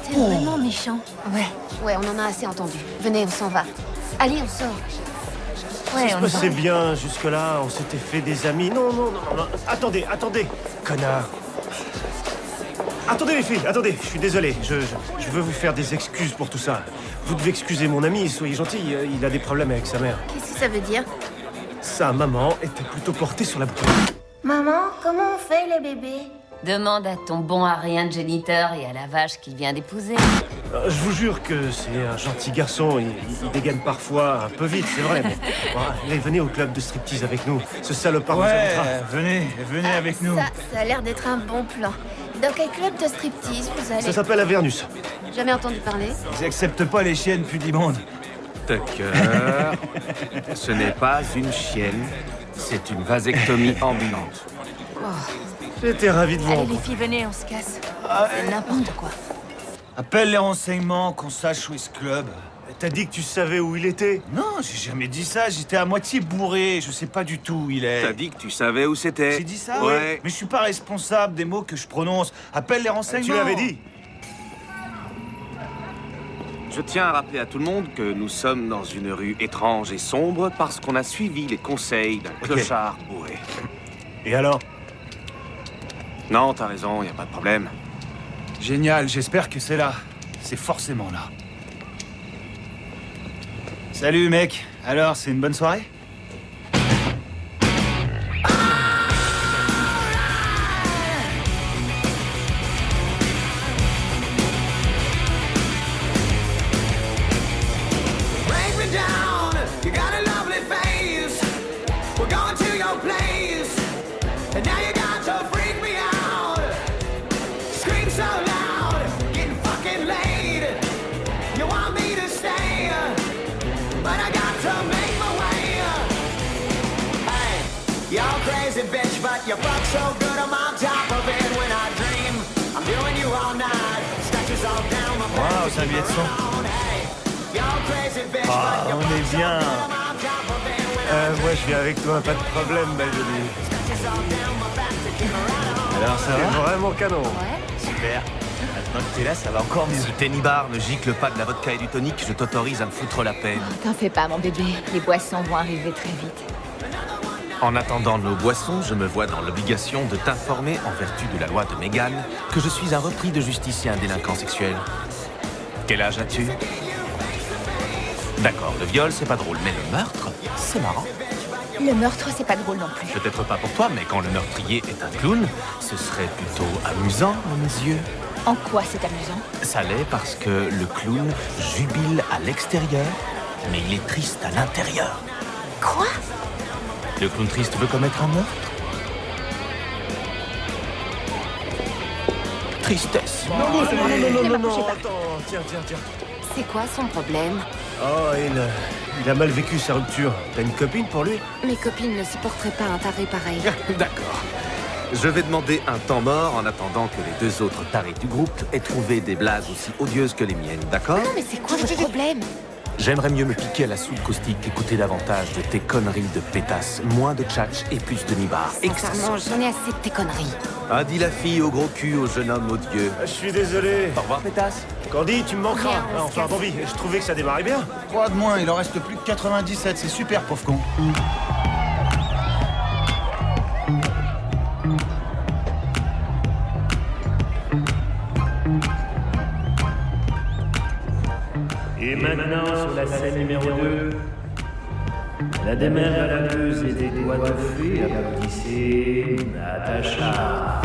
T'es vraiment méchant. Ouais, on en a assez entendu. Venez, on s'en va. Allez, on sort. Ouais, on y va. C'est bien, jusque-là, on s'était fait des amis. Non. Attendez. Connard. Attendez les filles, attendez, je suis désolé. Je veux vous faire des excuses pour tout ça. Vous devez excuser mon ami, soyez gentil, il a des problèmes avec sa mère. Qu'est-ce que ça veut dire? Sa maman était plutôt portée sur la bouteille. Maman, comment on fait les bébés? Demande à ton bon arien de géniteur et à la vache qu'il vient d'épouser. Je vous jure que c'est un gentil garçon, il dégaine parfois un peu vite, c'est vrai, mais... Bon, allez, venez au club de striptease avec nous, ce salopard vous invitera. venez avec nous. Ça a l'air d'être un bon plan. Dans quel club de striptease vous allez? Ça s'appelle Avernus. Jamais entendu parler? Ils acceptent pas les chiennes pudimondes. Tucker, ce n'est pas une chienne, c'est une vasectomie ambulante. J'étais ravi de vous Allez les rencontrer. filles, venez, on se casse. C'est n'importe quoi. Appelle les renseignements, qu'on sache où est ce club. T'as dit que tu savais où il était? Non, j'ai jamais dit ça, j'étais à moitié bourré, je sais pas du tout où il est. T'as dit que tu savais où c'était? J'ai dit ça? Ouais. Mais je suis pas responsable des mots que je prononce. Appelle les renseignements. Tu l'avais dit. Je tiens à rappeler à tout le monde que nous sommes dans une rue étrange et sombre parce qu'on a suivi les conseils d'un clochard bourré. Et alors? Non, t'as raison, y a pas de problème. Génial, j'espère que c'est là. C'est forcément là. Salut mec, alors c'est une bonne soirée? Break me down, you got a lovely face. We're going to your place. And now you got to freak me out. Scream so loud, getting fucking late. You want me to stay, but I got to make my way. Hey, you're crazy bitch, but you fuck so good I'm on top of it when I dream. I'm doing you all night. Scratches all down my back. Wow, c'est un billet de son. Ah, on est bien. Moi, je viens avec toi, pas de problème, belle de vie. Alors ça C'est va? vraiment canon. Super. Maintenant que t'es là, ça va encore mieux. Si Tenny-Bar ne gicle pas de la vodka et du tonic, je t'autorise à me foutre la peine. T'en fais pas, mon bébé. Les boissons vont arriver très vite. En attendant nos boissons, je me vois dans l'obligation de t'informer, en vertu de la loi de Mégane, que je suis un repris de justice et un délinquant sexuel. Quel âge as-tu? D'accord, le viol, c'est pas drôle, mais le meurtre, c'est marrant. Le meurtre, c'est pas drôle non plus. Peut-être pas pour toi, mais quand le meurtrier est un clown, ce serait plutôt amusant, à mes yeux. En quoi c'est amusant? Ça l'est parce que le clown jubile à l'extérieur, mais il est triste à l'intérieur. Quoi? Le clown triste veut commettre un meurtre? Tristesse. Non, attends, tiens. C'est quoi son problème? Oh, il a mal vécu sa rupture. T'as une copine pour lui? Mes copines ne supporteraient pas un taré pareil. D'accord. Je vais demander un temps mort en attendant que les deux autres tarés du groupe aient trouvé des blagues aussi odieuses que les miennes, d'accord? Non, mais c'est quoi votre problème? J'aimerais mieux me piquer à la soude caustique qu'écouter davantage de tes conneries de pétasse, moins de tchatch et plus de nibar. Sincèrement, j'en ai assez de tes conneries. A dit la fille au gros cul au jeune homme odieux. Je suis désolé. Au revoir, pétasse. Candy, tu me manqueras. Rien, on se Enfin, casse. Bambi, je trouvais que ça démarrait bien. 3 de moins, il en reste plus que 97, c'est super, pauvre con. maintenant sur la scène numéro 2. La démerde à la laveuse et des doigts de fée, applaudissez Natacha.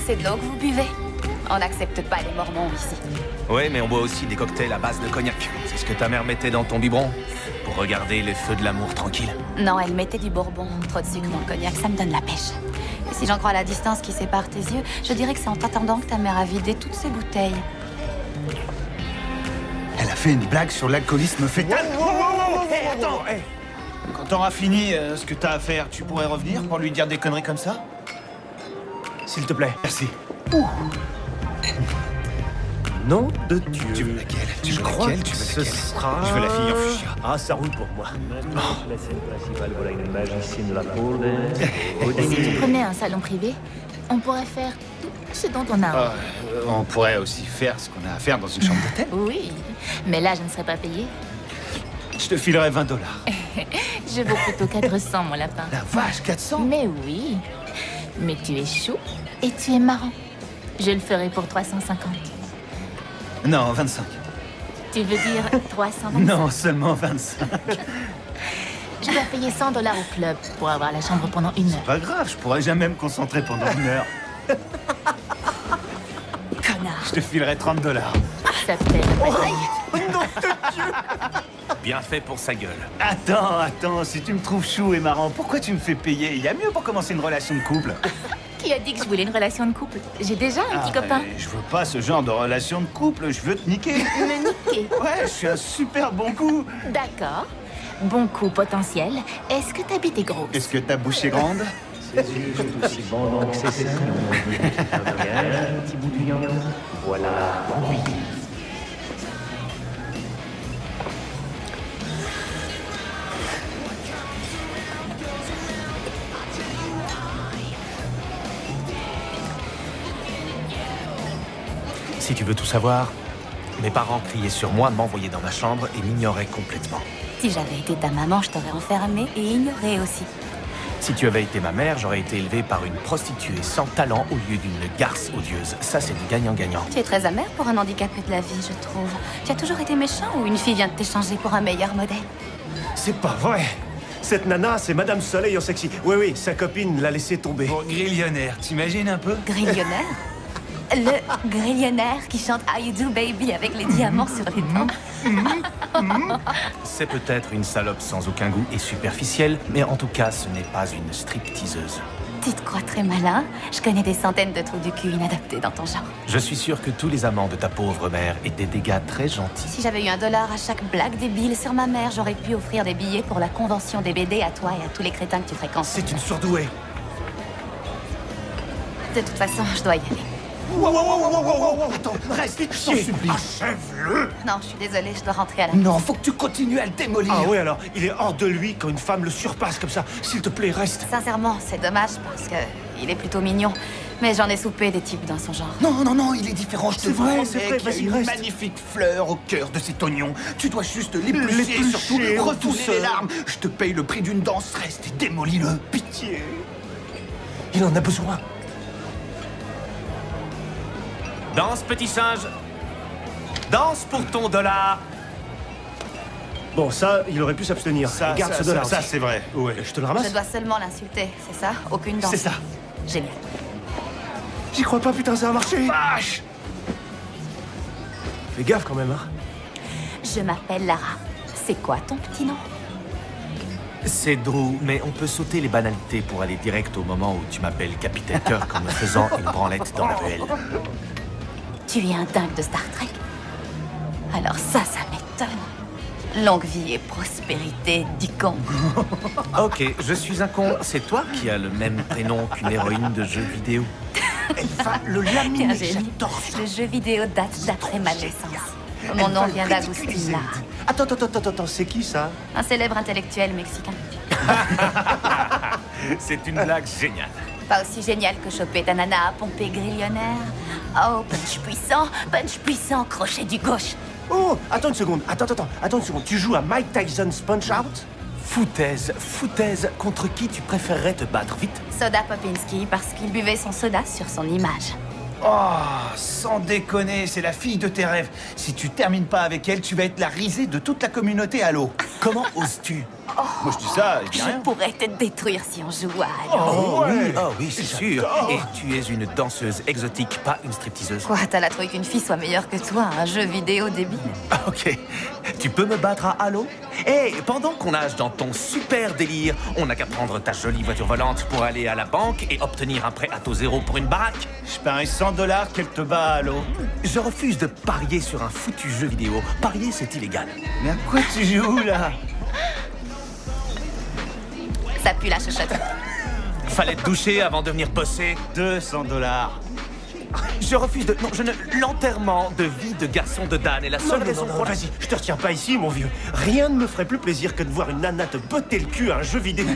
C'est de l'eau que vous buvez. On n'accepte pas les mormons ici. Ouais, mais on boit aussi des cocktails à base de cognac. C'est ce que ta mère mettait dans ton biberon pour regarder les feux de l'amour tranquille. Non, elle mettait du bourbon. Trop de sucre dans le cognac, ça me donne la pêche. Et si j'en crois la distance qui sépare tes yeux, je dirais que c'est en t'attendant que ta mère a vidé toutes ses bouteilles. Elle a fait une blague sur l'alcoolisme fétal. Attends, hey. Quand t'auras fini ce que t'as à faire, tu pourrais revenir pour lui dire des conneries comme ça? S'il te plaît. Merci. Nom de Dieu. Tu veux laquelle? Tu veux crois laquelle? que Tu veux ce laquelle? sera... Je veux la fille en fuchsia. Ah, ça roule pour moi. Maintenant, la scène principale, voilà une magicienne de la pole dance. Si tu prenais un salon privé, on pourrait faire tout ce dont on a envie. On pourrait aussi faire ce qu'on a à faire dans une chambre d'hôtel. Oui, mais là, je ne serais pas payée. Je te filerai $20. Je vaux plutôt 400, mon lapin. La vache, 400? Mais oui. Mais tu es chou et tu es marrant. Je le ferai pour 350. Non, 25. Tu veux dire 325? Non, seulement 25. Je dois payer $100 au club pour avoir la chambre pendant 1 heure. Pas grave, je pourrais jamais me concentrer pendant 1 heure. Connard. Je te filerai $30. Ça te fait Bien fait pour sa gueule. Attends, si tu me trouves chou et marrant, pourquoi tu me fais payer? Il y a mieux pour commencer une relation de couple. Qui a dit que je voulais une relation de couple? J'ai déjà un petit copain. Je veux pas ce genre de relation de couple, je veux te niquer. Me niquer? Ouais, je suis un super bon coup. D'accord. Bon coup potentiel. Est-ce que ta bite est grosse? Est-ce que ta bouche est grande? Ses yeux sont aussi bandants que ses seins. Un petit bout de viande. Voilà, oui. Si tu veux tout savoir, mes parents criaient sur moi, m'envoyaient dans ma chambre et m'ignoraient complètement. Si j'avais été ta maman, je t'aurais enfermée et ignorée aussi. Si tu avais été ma mère, j'aurais été élevé par une prostituée sans talent au lieu d'une garce odieuse. Ça, c'est du gagnant-gagnant. Tu es très amer pour un handicapé de la vie, je trouve. Tu as toujours été méchant ou une fille vient de t'échanger pour un meilleur modèle? C'est pas vrai. Cette nana, c'est Madame Soleil en sexy. Oui, sa copine l'a laissé tomber. Bon, grillionnaire, t'imagines un peu? Grillionnaire? Le grillionnaire qui chante How You Do Baby avec les diamants sur les dents. C'est peut-être une salope sans aucun goût et superficielle, mais en tout cas, ce n'est pas une stripteaseuse. Tu te crois très malin? Je connais des centaines de trous du cul inadaptés dans ton genre. Je suis sûr que tous les amants de ta pauvre mère étaient des gars très gentils. Si j'avais eu $1 à chaque blague débile sur ma mère, j'aurais pu offrir des billets pour la convention des BD à toi et à tous les crétins que tu fréquentes. C'est une surdouée. De toute façon, je dois y aller. Attends, reste, je t'en supplie. Achève-le. Non, je suis désolée, je dois rentrer à la... Non, faut que tu continues à le démolir. Ah oui, alors, il est hors de lui quand une femme le surpasse comme ça. S'il te plaît, reste. Sincèrement, c'est dommage parce que il est plutôt mignon. Mais j'en ai soupé des types dans son genre. Non, il est différent, je te C'est vrai, promets c'est vrai, qu'il y a vas-y, une reste. magnifique fleur au cœur de cet oignon. Tu dois juste l'éplucher et surtout en refouler les douceur. larmes. Je te paye le prix d'une danse, reste et démolis-le. Pitié. Il en a besoin. Danse, petit singe. Danse pour ton $. Bon, ça, il aurait pu s'abstenir. Garde ce dollar. Ça, c'est vrai. Ouais. Je te le ramasse? Je dois seulement l'insulter, c'est ça? Aucune danse. C'est ça. Génial. J'y crois pas, putain, ça a marché. Vache! Fais gaffe quand même, hein. Je m'appelle Lara. C'est quoi ton petit nom? C'est Drew, mais on peut sauter les banalités pour aller direct au moment où tu m'appelles Capitaine Kirk en me faisant une branlette dans la ruelle. Tu es un dingue de Star Trek? Alors ça m'étonne. Longue vie et prospérité, dis con. Ok, je suis un con. C'est toi qui as le même prénom qu'une héroïne de jeu vidéo. Elle va le T'es un laminer, génie. j'adore ça. Le jeu vidéo date d'après ma naissance. Mon nom vient d'Agustin Lara. Attends, c'est qui ça? Un célèbre intellectuel mexicain. C'est une blague géniale. Pas aussi génial que choper ta nana à pomper grillonnaire. Oh, punch puissant, crochet du gauche. Oh, attends une seconde. Attends une seconde. Tu joues à Mike Tyson's Punch-Out? Foutaise, contre qui tu préférerais te battre vite? Soda Popinski, parce qu'il buvait son soda sur son image. Oh, sans déconner, c'est la fille de tes rêves. Si tu termines pas avec elle, tu vas être la risée de toute la communauté Halo. Comment oses-tu? Moi, je dis ça, je dis rien. Je pourrais te détruire si on joue à Halo. Oh oui, c'est sûr. Et tu es une danseuse exotique, pas une stripteaseuse. Quoi, t'as la trouille qu'une fille soit meilleure que toi, un jeu vidéo débile? Ah, ok. Tu peux me battre à Halo? Et pendant qu'on nage dans ton super délire, on n'a qu'à prendre ta jolie voiture volante pour aller à la banque et obtenir un prêt à taux zéro pour une baraque. Je parie $100 qu'elle te bat à Halo. Je refuse de parier sur un foutu jeu vidéo. Parier, c'est illégal. Mais à quoi tu joues, là? Ça pue la chochotte. Fallait te doucher avant de venir bosser. $200. Je refuse de... Non, je ne... L'enterrement de vie de garçon de Dan est la seule raison pour la... Vas-y, je te retiens pas ici, mon vieux. Rien ne me ferait plus plaisir que de voir une nana te botter le cul à un jeu vidéo.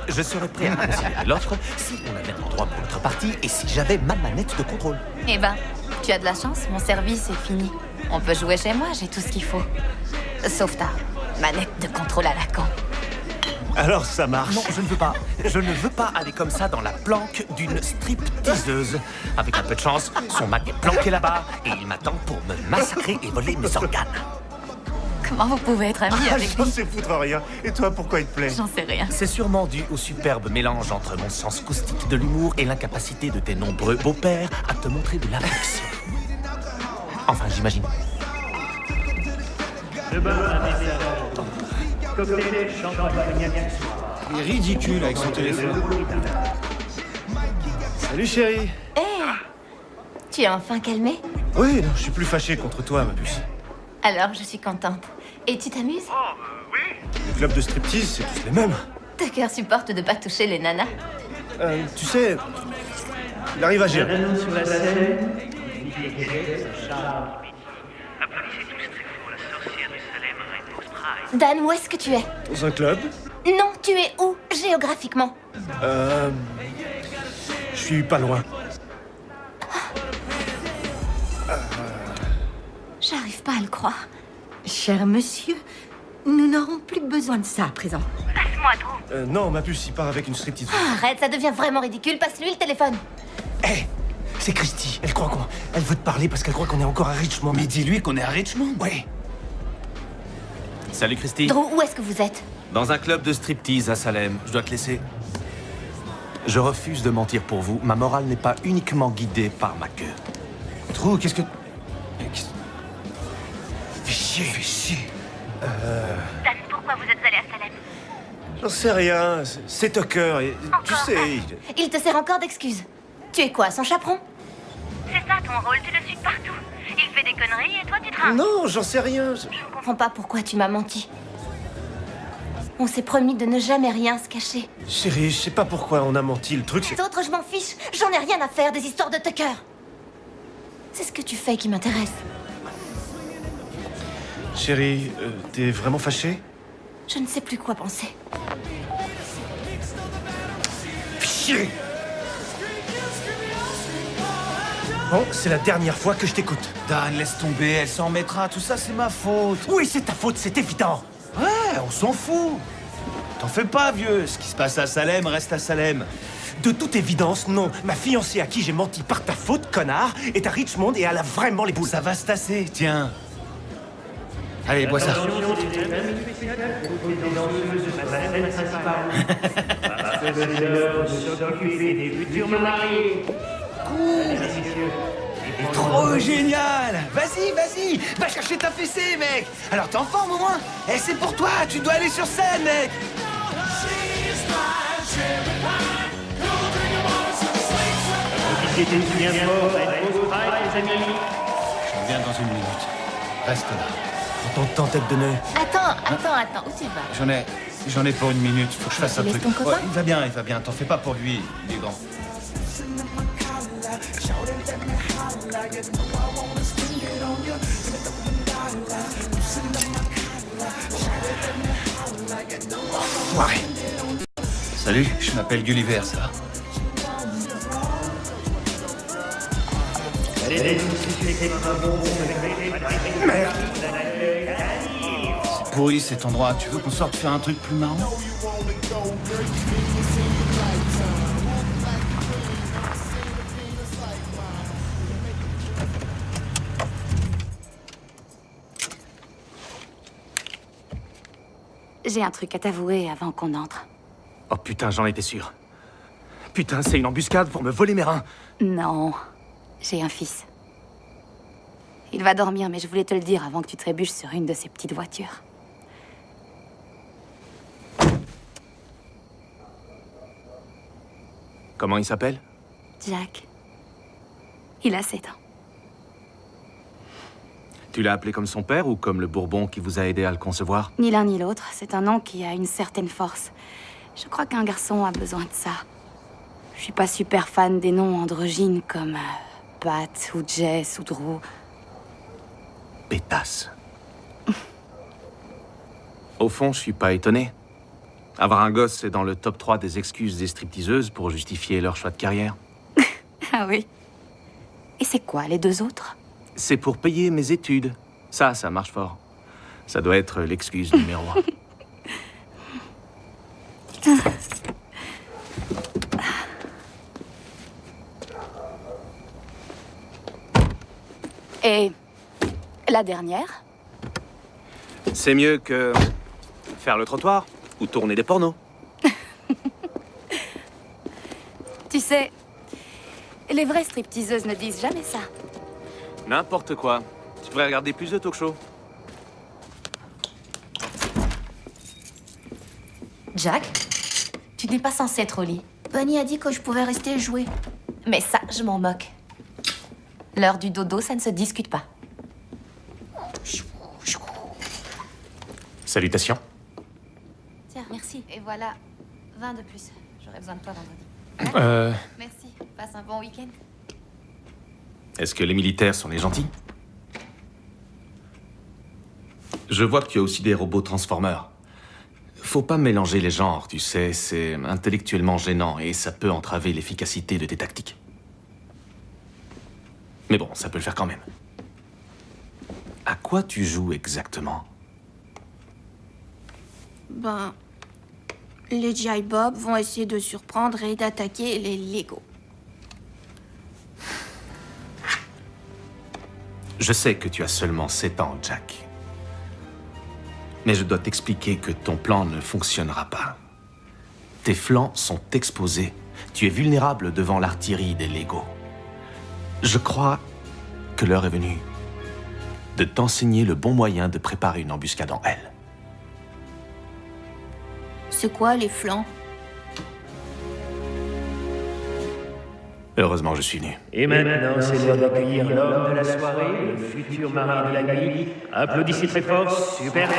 Je serais prêt à considérer l'offre si on avait un endroit pour notre partie et si j'avais ma manette de contrôle. Eh ben, tu as de la chance, mon service est fini. On peut jouer chez moi, j'ai tout ce qu'il faut. Sauf ta manette de contrôle à la con. Alors ça marche. Non, je ne veux pas. Je ne veux pas aller comme ça dans la planque d'une stripteaseuse. Avec un peu de chance, son Mac est planqué là-bas et il m'attend pour me massacrer et voler mes organes. Comment vous pouvez être amis avec J'en lui? sais foutre rien. Et toi, pourquoi il te plaît? J'en sais rien. C'est sûrement dû au superbe mélange entre mon sens caustique de l'humour et l'incapacité de tes nombreux beaux-pères à te montrer de l'affection. Enfin, j'imagine. Je bats un message. Cocktail, champagne, cognac. Il est ridicule avec son téléphone. Salut, chérie. Hé, tu es enfin calmé? Oui, non, je suis plus fâché contre toi, ma puce. Alors, je suis contente. Et tu t'amuses? Les clubs de striptease, c'est tous les mêmes. Tucker supporte de pas toucher les nanas. Tu sais, il arrive à gérer. Bienvenue sur la scène. La police est tous très faux. La sorcière de Salem, Rainbow Sprite. Dan, où est-ce que tu es? Dans un club. Non, tu es où, géographiquement? Je suis pas loin. J'arrive pas à le croire. Cher monsieur, nous n'aurons plus besoin de ça à présent. Passe-moi, Drew. Non, ma puce, il part avec une striptease. Arrête, ça devient vraiment ridicule. Passe-lui le téléphone. Hé, c'est Christy. Elle croit quoi? Elle veut te parler parce qu'elle croit qu'on est encore à Richmond. Mais dis-lui qu'on est à Richmond. Ouais. Salut Christy. Drew, où est-ce que vous êtes? Dans un club de striptease à Salem. Je dois te laisser. Je refuse de mentir pour vous. Ma morale n'est pas uniquement guidée par ma queue. Drew, qu'est-ce que... Fais chier. Dan, pourquoi vous êtes allé à Salem? J'en sais rien. C'est Tucker. Et, tu sais. Il te sert encore d'excuses. Tu es quoi, son chaperon? C'est ça ton rôle, tu le suis partout. Il fait des conneries et toi tu te rends. Non, j'en sais rien. Je comprends pas pourquoi tu m'as menti. On s'est promis de ne jamais rien se cacher. Chérie, je sais pas pourquoi on a menti. Le truc, c'est. Les autres, je m'en fiche. J'en ai rien à faire des histoires de Tucker. C'est ce que tu fais qui m'intéresse. Chérie, t'es vraiment fâchée? Je ne sais plus quoi penser. Chier! Bon, c'est la dernière fois que je t'écoute. Dan, laisse tomber, elle s'en remettra. Tout ça, c'est ma faute. Oui, c'est ta faute, c'est évident. Ouais, on s'en fout. T'en fais pas, vieux. Ce qui se passe à Salem reste à Salem. De toute évidence, non. Ma fiancée à qui j'ai menti par ta faute, connard, est à Richmond et elle a vraiment les boules. Ça va se tasser, tiens. Allez, bois ça. Attention, c'est une amie spéciale pour les danseuses sur la scène principale. C'est l'heure de s'occuper des futurs mariés. Allez, messieurs. Trop génial. Vas-y. Va chercher ta fessée, mec. Alors, t'es en forme, au moins? Eh, c'est pour toi. Tu dois aller sur scène, mec. Profitez tous bien fort, Rainbow Sprite, les amis. Je reviens dans une minute. Reste là. Prends ton temps, tête de nœud. Attends, où tu vas? J'en ai pour une minute. Faut que je fasse un laisses truc. ton copain? Ouais, il va bien. T'en fais pas pour lui. Il est grand. I wanna sting it on you. Foiré. Salut, je m'appelle Gulliver, ça va? Merde. C'est pourri cet endroit. Tu veux qu'on sorte faire un truc plus marrant? J'ai un truc à t'avouer avant qu'on entre. Oh putain, j'en étais sûr. Putain, c'est une embuscade pour me voler mes reins. Non, j'ai un fils. Il va dormir, mais je voulais te le dire avant que tu trébuches sur une de ces petites voitures. Comment il s'appelle? Jack. Il a 7 ans. Tu l'as appelé comme son père ou comme le Bourbon qui vous a aidé à le concevoir? Ni l'un ni l'autre. C'est un nom qui a une certaine force. Je crois qu'un garçon a besoin de ça. Je suis pas super fan des noms androgynes comme Pat ou Jess ou Drew. Pétasse. Au fond, je suis pas étonné. Avoir un gosse, c'est dans le top 3 des excuses des stripteaseuses pour justifier leur choix de carrière. Ah oui. Et c'est quoi, les deux autres? C'est pour payer mes études. Ça marche fort. Ça doit être l'excuse numéro 1. Et la dernière? C'est mieux que faire le trottoir ou tourner des pornos. Tu sais, les vraies stripteaseuses ne disent jamais ça. N'importe quoi. Tu devrais regarder plus de talk show. Jack, tu n'es pas censé être au lit. Bonnie a dit que je pouvais rester jouer. Mais ça, je m'en moque. L'heure du dodo, ça ne se discute pas. Salutations. Tiens, merci. Et voilà, 20 de plus. J'aurai besoin de toi vendredi. Merci. Passe un bon week-end. Est-ce que les militaires sont les gentils? Je vois que tu as aussi des robots transformeurs. Faut pas mélanger les genres, tu sais, c'est intellectuellement gênant et ça peut entraver l'efficacité de tes tactiques. Mais bon, ça peut le faire quand même. À quoi tu joues exactement? Ben, les G.I. Bob vont essayer de surprendre et d'attaquer les Lego. Je sais que tu as seulement 7 ans, Jack. Mais je dois t'expliquer que ton plan ne fonctionnera pas. Tes flancs sont exposés. Tu es vulnérable devant l'artillerie des Lego. Je crois que l'heure est venue de t'enseigner le bon moyen de préparer une embuscade en L. C'est quoi les flancs? Heureusement, je suis venu. Et maintenant, c'est l'heure d'accueillir l'homme de la soirée, le futur marin de la nuit. Applaudissez très fort, Super Dan!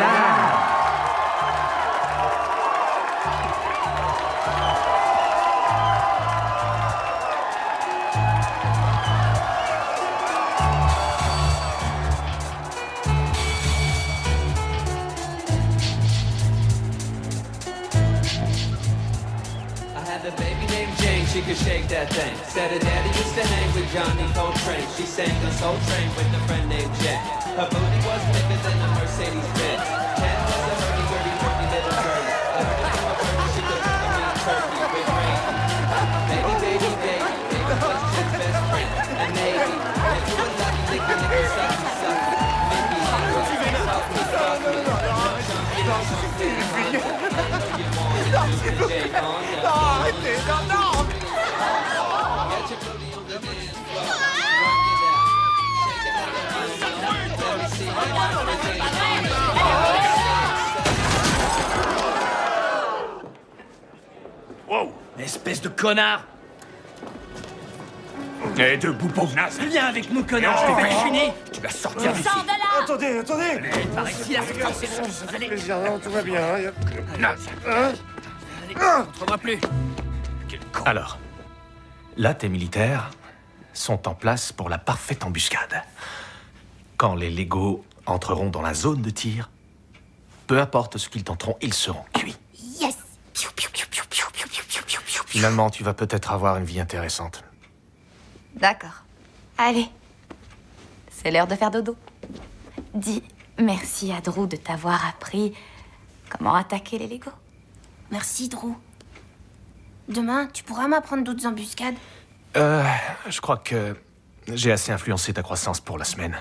She could shake that thing. Said her daddy used to hang with Johnny Coltrane. She sang the Soul Train with a friend named Jack. Her booty was bigger than a Mercedes Benz. Ken was a hurdy-gurdy, dirty little bird. I heard it from a bird she could cook a mean turkey with rain. Baby, baby, baby, baby was Jen's best friend. And maybe, if you were lucky, licky, licky, sucky, sucky. Maybe he was fuck me, fuck me. Wow! Espèce de connard! Et debout, pauvre naze! Viens avec nous, connard, Non, je te fais chiner! Tu vas sortir d'ici! Sors de là! Attendez, attendez! Allez, par ici, là, Ça fait plaisir, non, tout va bien. Naze! Allez, on te revoit plus! Alors, là, tes militaires sont en place pour la parfaite embuscade. Quand les Lego entreront dans la zone de tir, peu importe ce qu'ils tenteront, ils seront cuits. Yes! Finalement, tu vas peut-être avoir une vie intéressante. D'accord. Allez. C'est l'heure de faire dodo. Dis merci à Drew de t'avoir appris comment attaquer les Legos. Merci, Drew. Demain, tu pourras m'apprendre d'autres embuscades? Je crois que j'ai assez influencé ta croissance pour la semaine.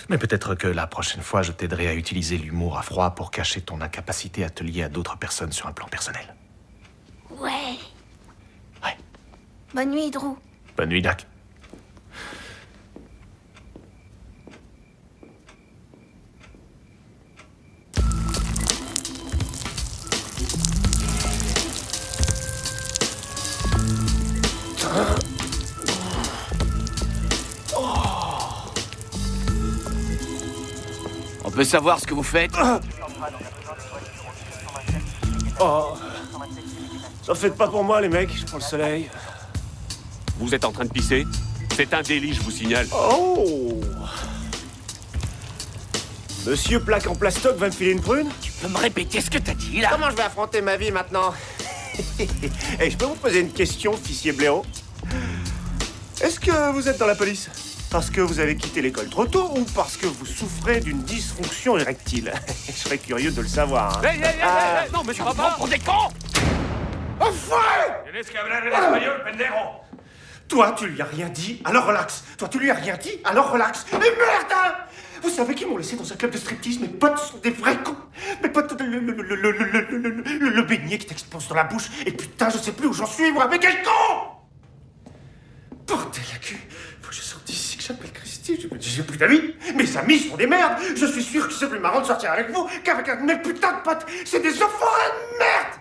Mais peut-être que la prochaine fois, je t'aiderai à utiliser l'humour à froid pour cacher ton incapacité à te lier à d'autres personnes sur un plan personnel. Ouais. Bonne nuit, Drew. Bonne nuit, Jack. On peut savoir ce que vous faites? Oh. Ça faites pas pour moi, les mecs, je prends le soleil. Vous êtes en train de pisser? C'est un délit, je vous signale. Oh! Monsieur Plaque en plastoc va me filer une prune? Tu peux me répéter ce que t'as dit, là? Comment je vais affronter ma vie maintenant? Et je peux vous poser une question, officier Blaireau? Est-ce que vous êtes dans la police parce que vous avez quitté l'école trop tôt ou parce que vous souffrez d'une dysfonction érectile? Je serais curieux de le savoir. Hein. Hey, non, mais je crois pas pour des cons! Enfin! Tienes que hablar en español, pendejo. Toi, tu lui as rien dit, alors relax. Toi, tu lui as rien dit, alors relax. Et merde, hein! Vous savez qu'ils m'ont laissé dans un club de striptease? Mes potes sont des vrais cons. Mes potes, le beignet qui t'explose dans la bouche. Et putain, je sais plus où j'en suis, moi. Mais quel con! Bordel la cul. Faut que je sorte d'ici, que j'appelle Christy. Je me dis, j'ai plus d'amis. Mes amis sont des merdes. Je suis sûr que c'est plus marrant de sortir avec vous qu'avec un de mes putains de potes. C'est des enfoirés de merde!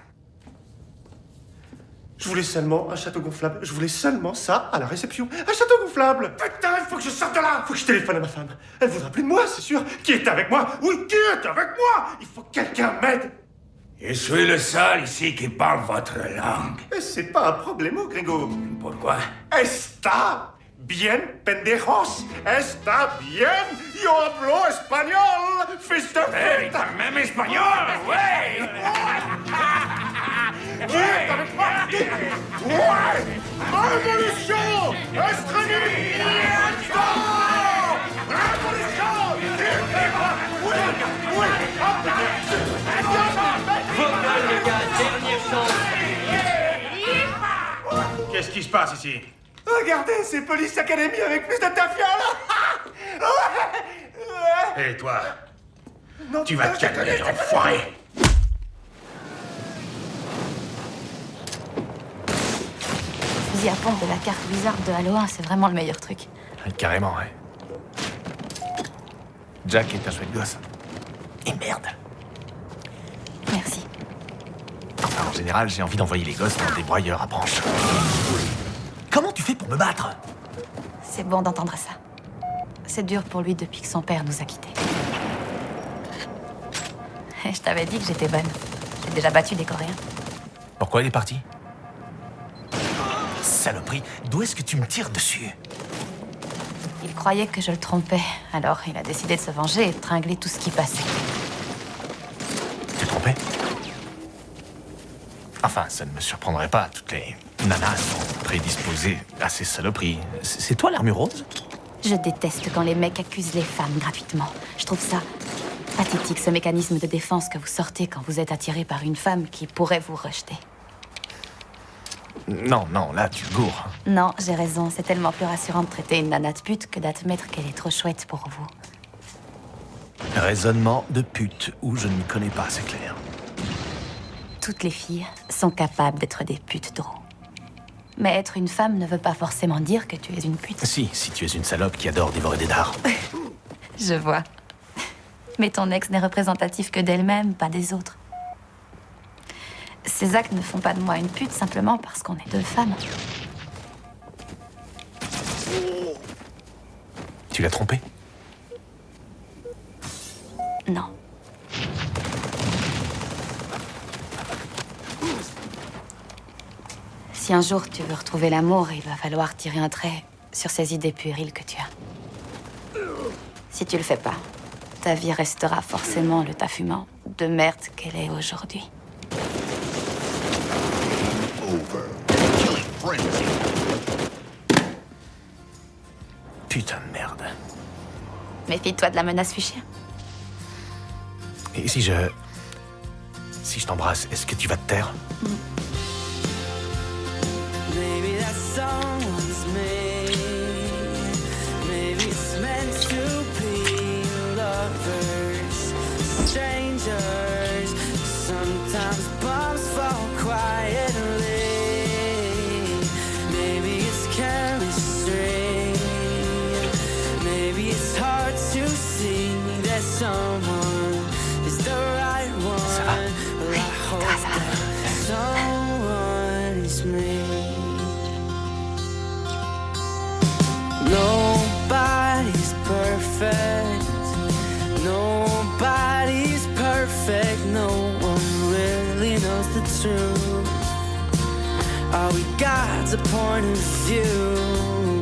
Je voulais seulement un château gonflable. Je voulais seulement ça à la réception. Un château gonflable. Putain, il faut que je sorte de là. Faut que je téléphone à ma femme. Elle voudra plus de moi, c'est sûr. Qui est avec moi? Oui, qui est avec moi? Il faut que quelqu'un m'aide. Je suis le seul ici qui parle votre langue. C'est pas un problème, gringo. Pourquoi? Está bien, pendejos. Está bien. Yo hablo espagnol, fils de Hey, puta. même espagnol, ouais! Qui est avec moi? Ouais! Révolution! Extrémisme! Révolution! Qu'est-ce qui se passe ici? Regardez, c'est Police Academy avec plus de tafia, là! Et toi? Non, Tu vas te calmer, enfoiré! Fusil à pompe de la carte bizarre de Halo 1, c'est vraiment le meilleur truc. Carrément, ouais. Jack est un chouette gosse. Et merde. Merci. Enfin, en général, j'ai envie d'envoyer les gosses dans des broyeurs à branches. Comment tu fais pour me battre? C'est bon d'entendre ça. C'est dur pour lui depuis que son père nous a quittés. Et je t'avais dit que j'étais bonne. J'ai déjà battu des Coréens. Pourquoi il est parti? Saloperie, d'où est-ce que tu me tires dessus? Il croyait que je le trompais, alors il a décidé de se venger et de tringler tout ce qui passait. Tu trompais? Enfin, ça ne me surprendrait pas. Toutes les nanas sont prédisposées à ces saloperies. C'est toi l'armure rose? Je déteste quand les mecs accusent les femmes gratuitement. Je trouve ça pathétique, ce mécanisme de défense que vous sortez quand vous êtes attiré par une femme qui pourrait vous rejeter. Non, là, tu gourres. Non, j'ai raison. C'est tellement plus rassurant de traiter une nana de pute que d'admettre qu'elle est trop chouette pour vous. Raisonnement de pute, où je ne m'y connais pas, c'est clair. Toutes les filles sont capables d'être des putes, Drew. Mais être une femme ne veut pas forcément dire que tu es une pute. Si tu es une salope qui adore dévorer des dards. Je vois. Mais ton ex n'est représentatif que d'elle-même, pas des autres. Ces actes ne font pas de moi une pute simplement parce qu'on est deux femmes. Tu l'as trompé? Non. Si un jour tu veux retrouver l'amour, il va falloir tirer un trait sur ces idées puériles que tu as. Si tu le fais pas, ta vie restera forcément le tas fumant de merde qu'elle est aujourd'hui. Putain de merde. Méfie-toi de la menace fichière. Et si je t'embrasse, est-ce que tu vas te taire? Maybe that someone's me. Maybe it's meant to be lovers, strangers. Sometimes bombs fall quietly. Maybe it's chemistry. Maybe it's hard to see that someone is the right one. Well, I hope that someone is me. Nobody's perfect. Nobody's perfect. No one really knows the truth. Are we God's a point of view?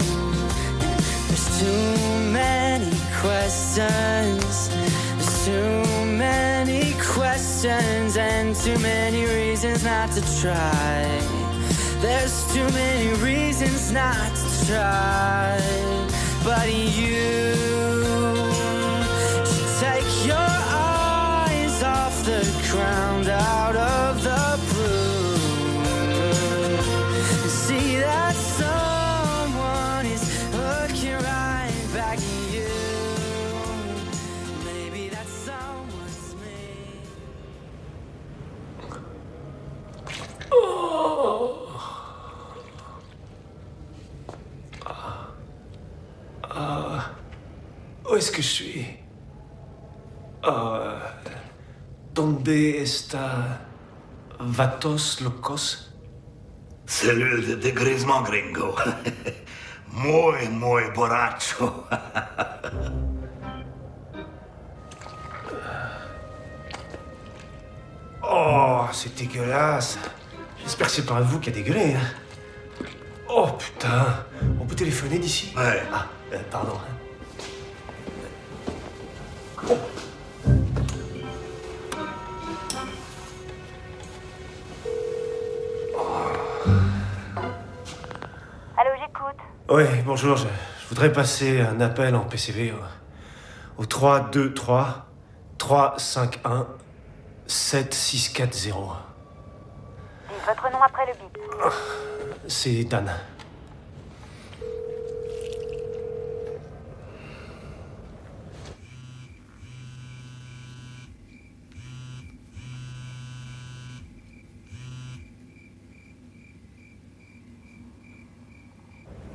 There's too many questions. There's too many questions and too many reasons not to try. There's too many reasons not to try. But you should take your eyes off the ground, out of the blue, and see that someone is looking right back at you. Maybe that someone's me. Où est-ce que je suis? Donde está Vatos Locos? Cellule de dégrisement, gringo. Muy borracho. Oh, c'est dégueulasse. J'espère que c'est pas vous qui a dégueulé. Hein. Oh putain. On peut téléphoner d'ici? Ouais. Ah, pardon. Allô, j'écoute. Ouais, bonjour. Je voudrais passer un appel en PCV au 323 351 7640. Dites votre nom après le bip. C'est Dan.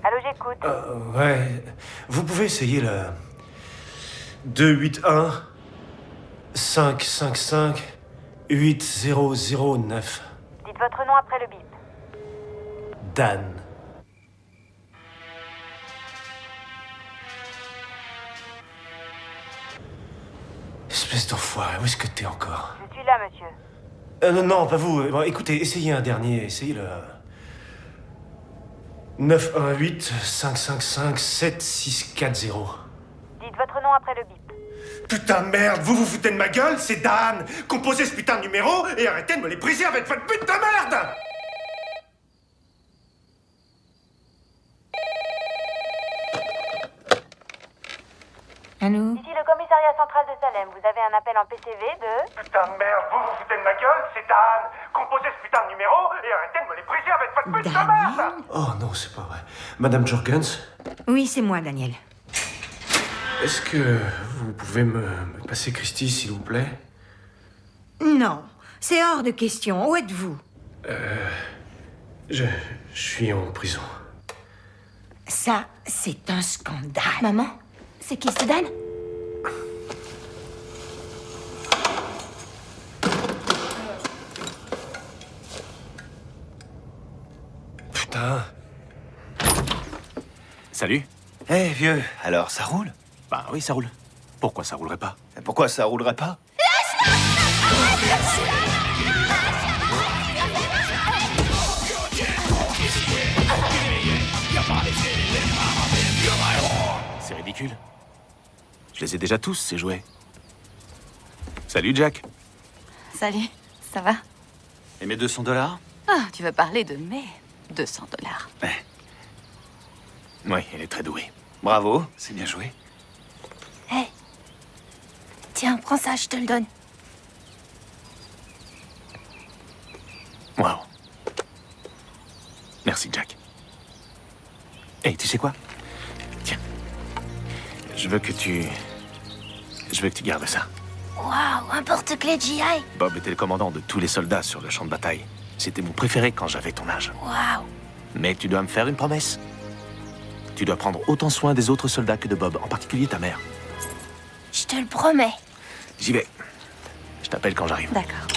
Allô, j'écoute. Ouais. Vous pouvez essayer le 281 555 8009. Dites votre nom après le bip. Dan. Espèce d'enfoiré, où est-ce que t'es encore? Je suis là, monsieur. Non, pas vous. Bon, écoutez, essayez un dernier. Essayez le 918 555 7640. Dites votre nom après le bip. Putain de merde, vous vous foutez de ma gueule? C'est Dan! Composez ce putain de numéro et arrêtez de me les briser avec votre pute de merde! Allô? Ici le commissariat central de Salem. Vous avez un appel en PCV de... Putain de merde, vous vous foutez de ma gueule? C'est Dan! Composez ce putain de numéro et arrêtez de me les briser avec votre pute de merde! Oh non, c'est pas vrai. Madame Jorgens, Oui, c'est moi, Daniel. est-ce que vous pouvez me passer Christy, s'il vous plaît? Non, c'est hors de question. Où êtes-vous? Je suis en prison. Ça, c'est un scandale. Maman, c'est qui, c'est Dan? Putain. Salut. Eh, vieux, alors ça roule? Bah oui, ça roule. Pourquoi ça roulerait pas? Pourquoi ça roulerait pas? C'est ridicule. Je les ai déjà tous, ces jouets. Salut, Jack. Salut, ça va? Et mes $200? Ah, tu veux parler de mes $200. Oui, elle est très douée. Bravo, c'est bien joué. Hé. Tiens, prends ça, je te le donne. Wow. Merci, Jack. Hey, tu sais quoi? Tiens. Je veux que tu gardes ça. Waouh, un porte-clés GI. Bob était le commandant de tous les soldats sur le champ de bataille. C'était mon préféré quand j'avais ton âge. Waouh. Mais tu dois me faire une promesse. Tu dois prendre autant soin des autres soldats que de Bob, en particulier ta mère. Je te le promets. J'y vais. Je t'appelle quand j'arrive. D'accord.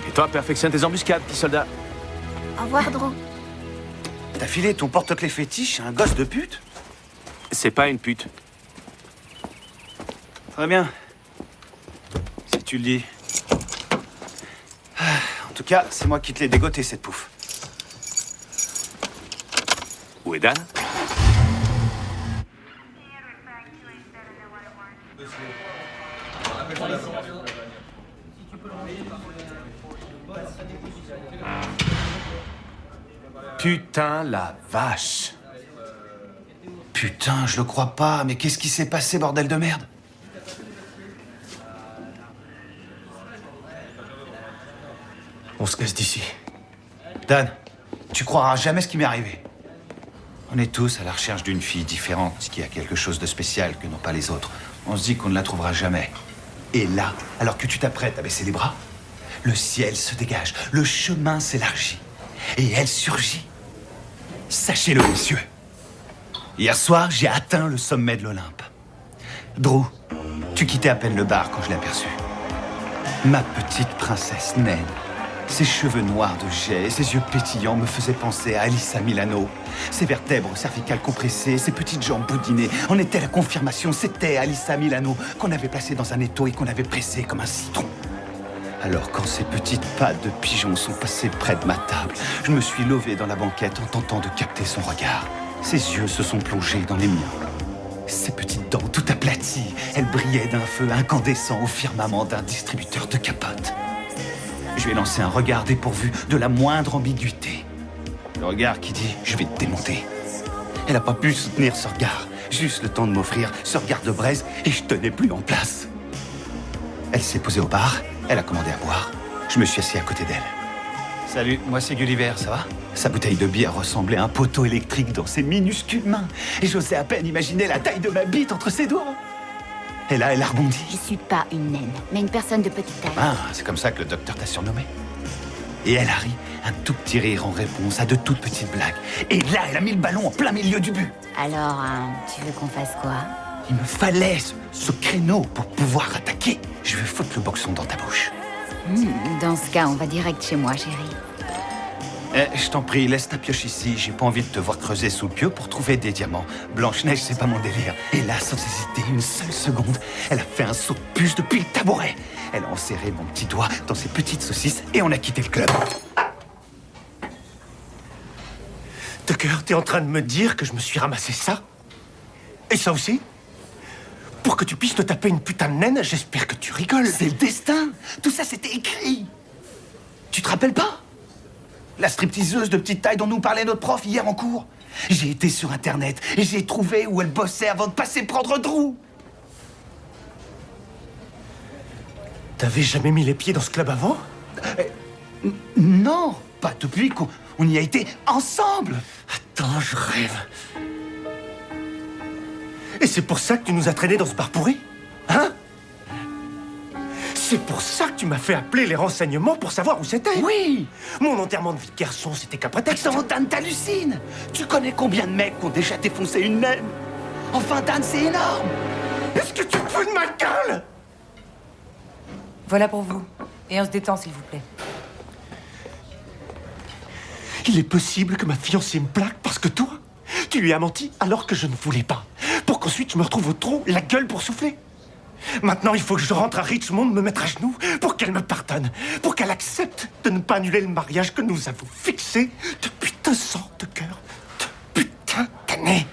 Et toi, perfectionne tes embuscades, petit soldat. Au revoir, Drew. T'as filé ton porte-clés fétiche à un gosse de pute? C'est pas une pute. Très bien. Si tu le dis. En tout cas, c'est moi qui te l'ai dégoté, cette pouffe. Où est Dan? Putain, la vache. Putain, je le crois pas, mais qu'est-ce qui s'est passé, bordel de merde? On se casse d'ici. Dan, tu croiras jamais ce qui m'est arrivé. On est tous à la recherche d'une fille différente, qui a quelque chose de spécial que n'ont pas les autres. On se dit qu'on ne la trouvera jamais. Et là, alors que tu t'apprêtes à baisser les bras, le ciel se dégage, le chemin s'élargit. Et elle surgit. Sachez-le, messieurs. Hier soir, j'ai atteint le sommet de l'Olympe. Drew, tu quittais à peine le bar quand je l'ai aperçue. Ma petite princesse naine. Ses cheveux noirs de jais et ses yeux pétillants me faisaient penser à Alyssa Milano. Ses vertèbres cervicales compressées, ses petites jambes boudinées en étaient la confirmation. C'était Alyssa Milano qu'on avait placée dans un étau et qu'on avait pressée comme un citron. Alors quand ses petites pattes de pigeon sont passées près de ma table, je me suis levé dans la banquette en tentant de capter son regard. Ses yeux se sont plongés dans les miens. Ses petites dents tout aplaties, elles brillaient d'un feu incandescent au firmament d'un distributeur de capotes. Je lui ai lancé un regard dépourvu de la moindre ambiguïté. Le regard qui dit « je vais te démonter ». Elle n'a pas pu soutenir ce regard, juste le temps de m'offrir ce regard de braise et je tenais plus en place. Elle s'est posée au bar, elle a commandé à boire. Je me suis assis à côté d'elle. « Salut, moi c'est Gulliver, ça va ?» Sa bouteille de bière ressemblait à un poteau électrique dans ses minuscules mains et j'osais à peine imaginer la taille de ma bite entre ses doigts. Et là, elle a rebondi. Je suis pas une naine, mais une personne de petite taille. Ah, c'est comme ça que le docteur t'a surnommé. Et elle a ri, un tout petit rire en réponse à de toutes petites blagues. Et là, elle a mis le ballon en plein milieu du but. Alors, tu veux qu'on fasse quoi? Il me fallait ce créneau pour pouvoir attaquer. Je vais foutre le boxon dans ta bouche. Dans ce cas, on va direct chez moi, chérie. Je t'en prie, laisse ta pioche ici. J'ai pas envie de te voir creuser sous le pieu pour trouver des diamants. Blanche-Neige, c'est pas mon délire. Et là, sans hésiter une seule seconde, elle a fait un saut de puce depuis le tabouret. Elle a enserré mon petit doigt dans ses petites saucisses et on a quitté le club. Tucker, t'es en train de me dire que je me suis ramassé ça? Et ça aussi? Pour que tu puisses te taper une putain de naine, j'espère que tu rigoles. C'est le destin. Tout ça, c'était écrit. Tu te rappelles pas? La stripteaseuse de petite taille dont nous parlait notre prof hier en cours. J'ai été sur Internet et j'ai trouvé où elle bossait avant de passer prendre Drew. T'avais jamais mis les pieds dans ce club avant? Non, pas depuis qu'on y a été ensemble. Attends, je rêve. Et c'est pour ça que tu nous as traînés dans ce bar pourri? Hein? C'est pour ça que tu m'as fait appeler les renseignements pour savoir où c'était? Oui! Mon enterrement de vie de garçon, c'était qu'un prétexte. Attends, Dan, t'hallucines! Tu connais combien de mecs qui ont déjà défoncé une naine? Enfin, Dan, c'est énorme! Est-ce que tu te fous de ma gueule? Voilà pour vous. Et on se détend, s'il vous plaît. Il est possible que ma fiancée me plaque parce que toi, tu lui as menti alors que je ne voulais pas. Pour qu'ensuite je me retrouve au trou, la gueule pour souffler. Maintenant, il faut que je rentre à Richmond, me mettre à genoux pour qu'elle me pardonne, pour qu'elle accepte de ne pas annuler le mariage que nous avons fixé depuis 2 ans de cœur, de putain d'années.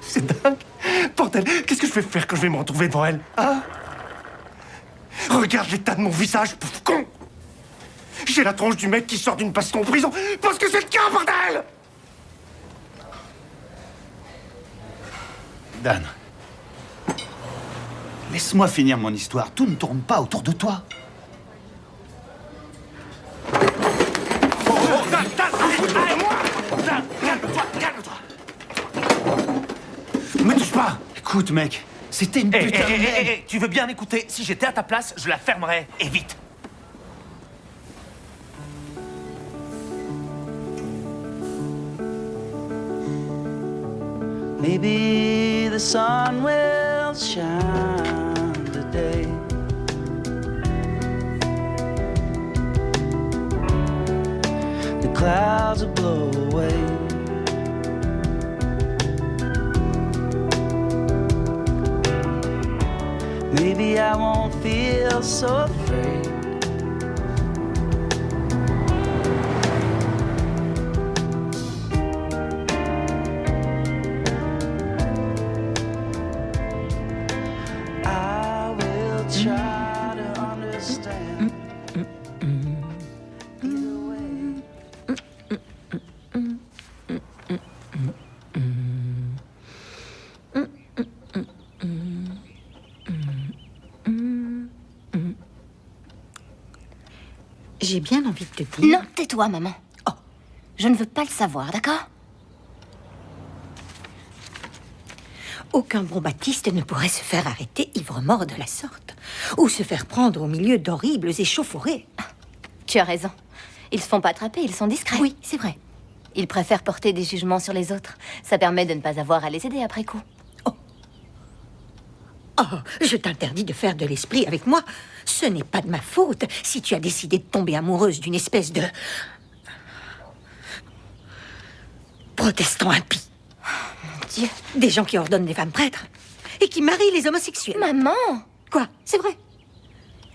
C'est dingue. vais faire quand je vais me retrouver devant elle? Hein? Regarde l'état de mon visage, pauvre con! J'ai la tronche du mec qui sort d'une baston en prison parce que c'est le cas, bordel! Dan, laisse-moi finir mon histoire. Tout ne tourne pas autour de toi. Me touche pas! Écoute, mec, c'était une putain de blague. Tu veux bien écouter? Si j'étais à ta place, je la fermerais. Et vite! Maybe the sun will shine today. The clouds will blow away. Maybe I won't feel so afraid. I will try to understand. Either way. J'ai bien envie de te dire... Non, tais-toi, maman. Oh, je ne veux pas le savoir, d'accord? Aucun bon Baptiste ne pourrait se faire arrêter ivre-mort de la sorte, ou se faire prendre au milieu d'horribles échauffourées. Tu as raison. Ils se font pas attraper, ils sont discrets. Oui, c'est vrai. Ils préfèrent porter des jugements sur les autres. Ça permet de ne pas avoir à les aider après coup. Oh, je t'interdis de faire de l'esprit avec moi. Ce n'est pas de ma faute si tu as décidé de tomber amoureuse d'une espèce de... protestant impie. Oh, mon Dieu. Des gens qui ordonnent des femmes prêtres et qui marient les homosexuels. Maman! Quoi? C'est vrai.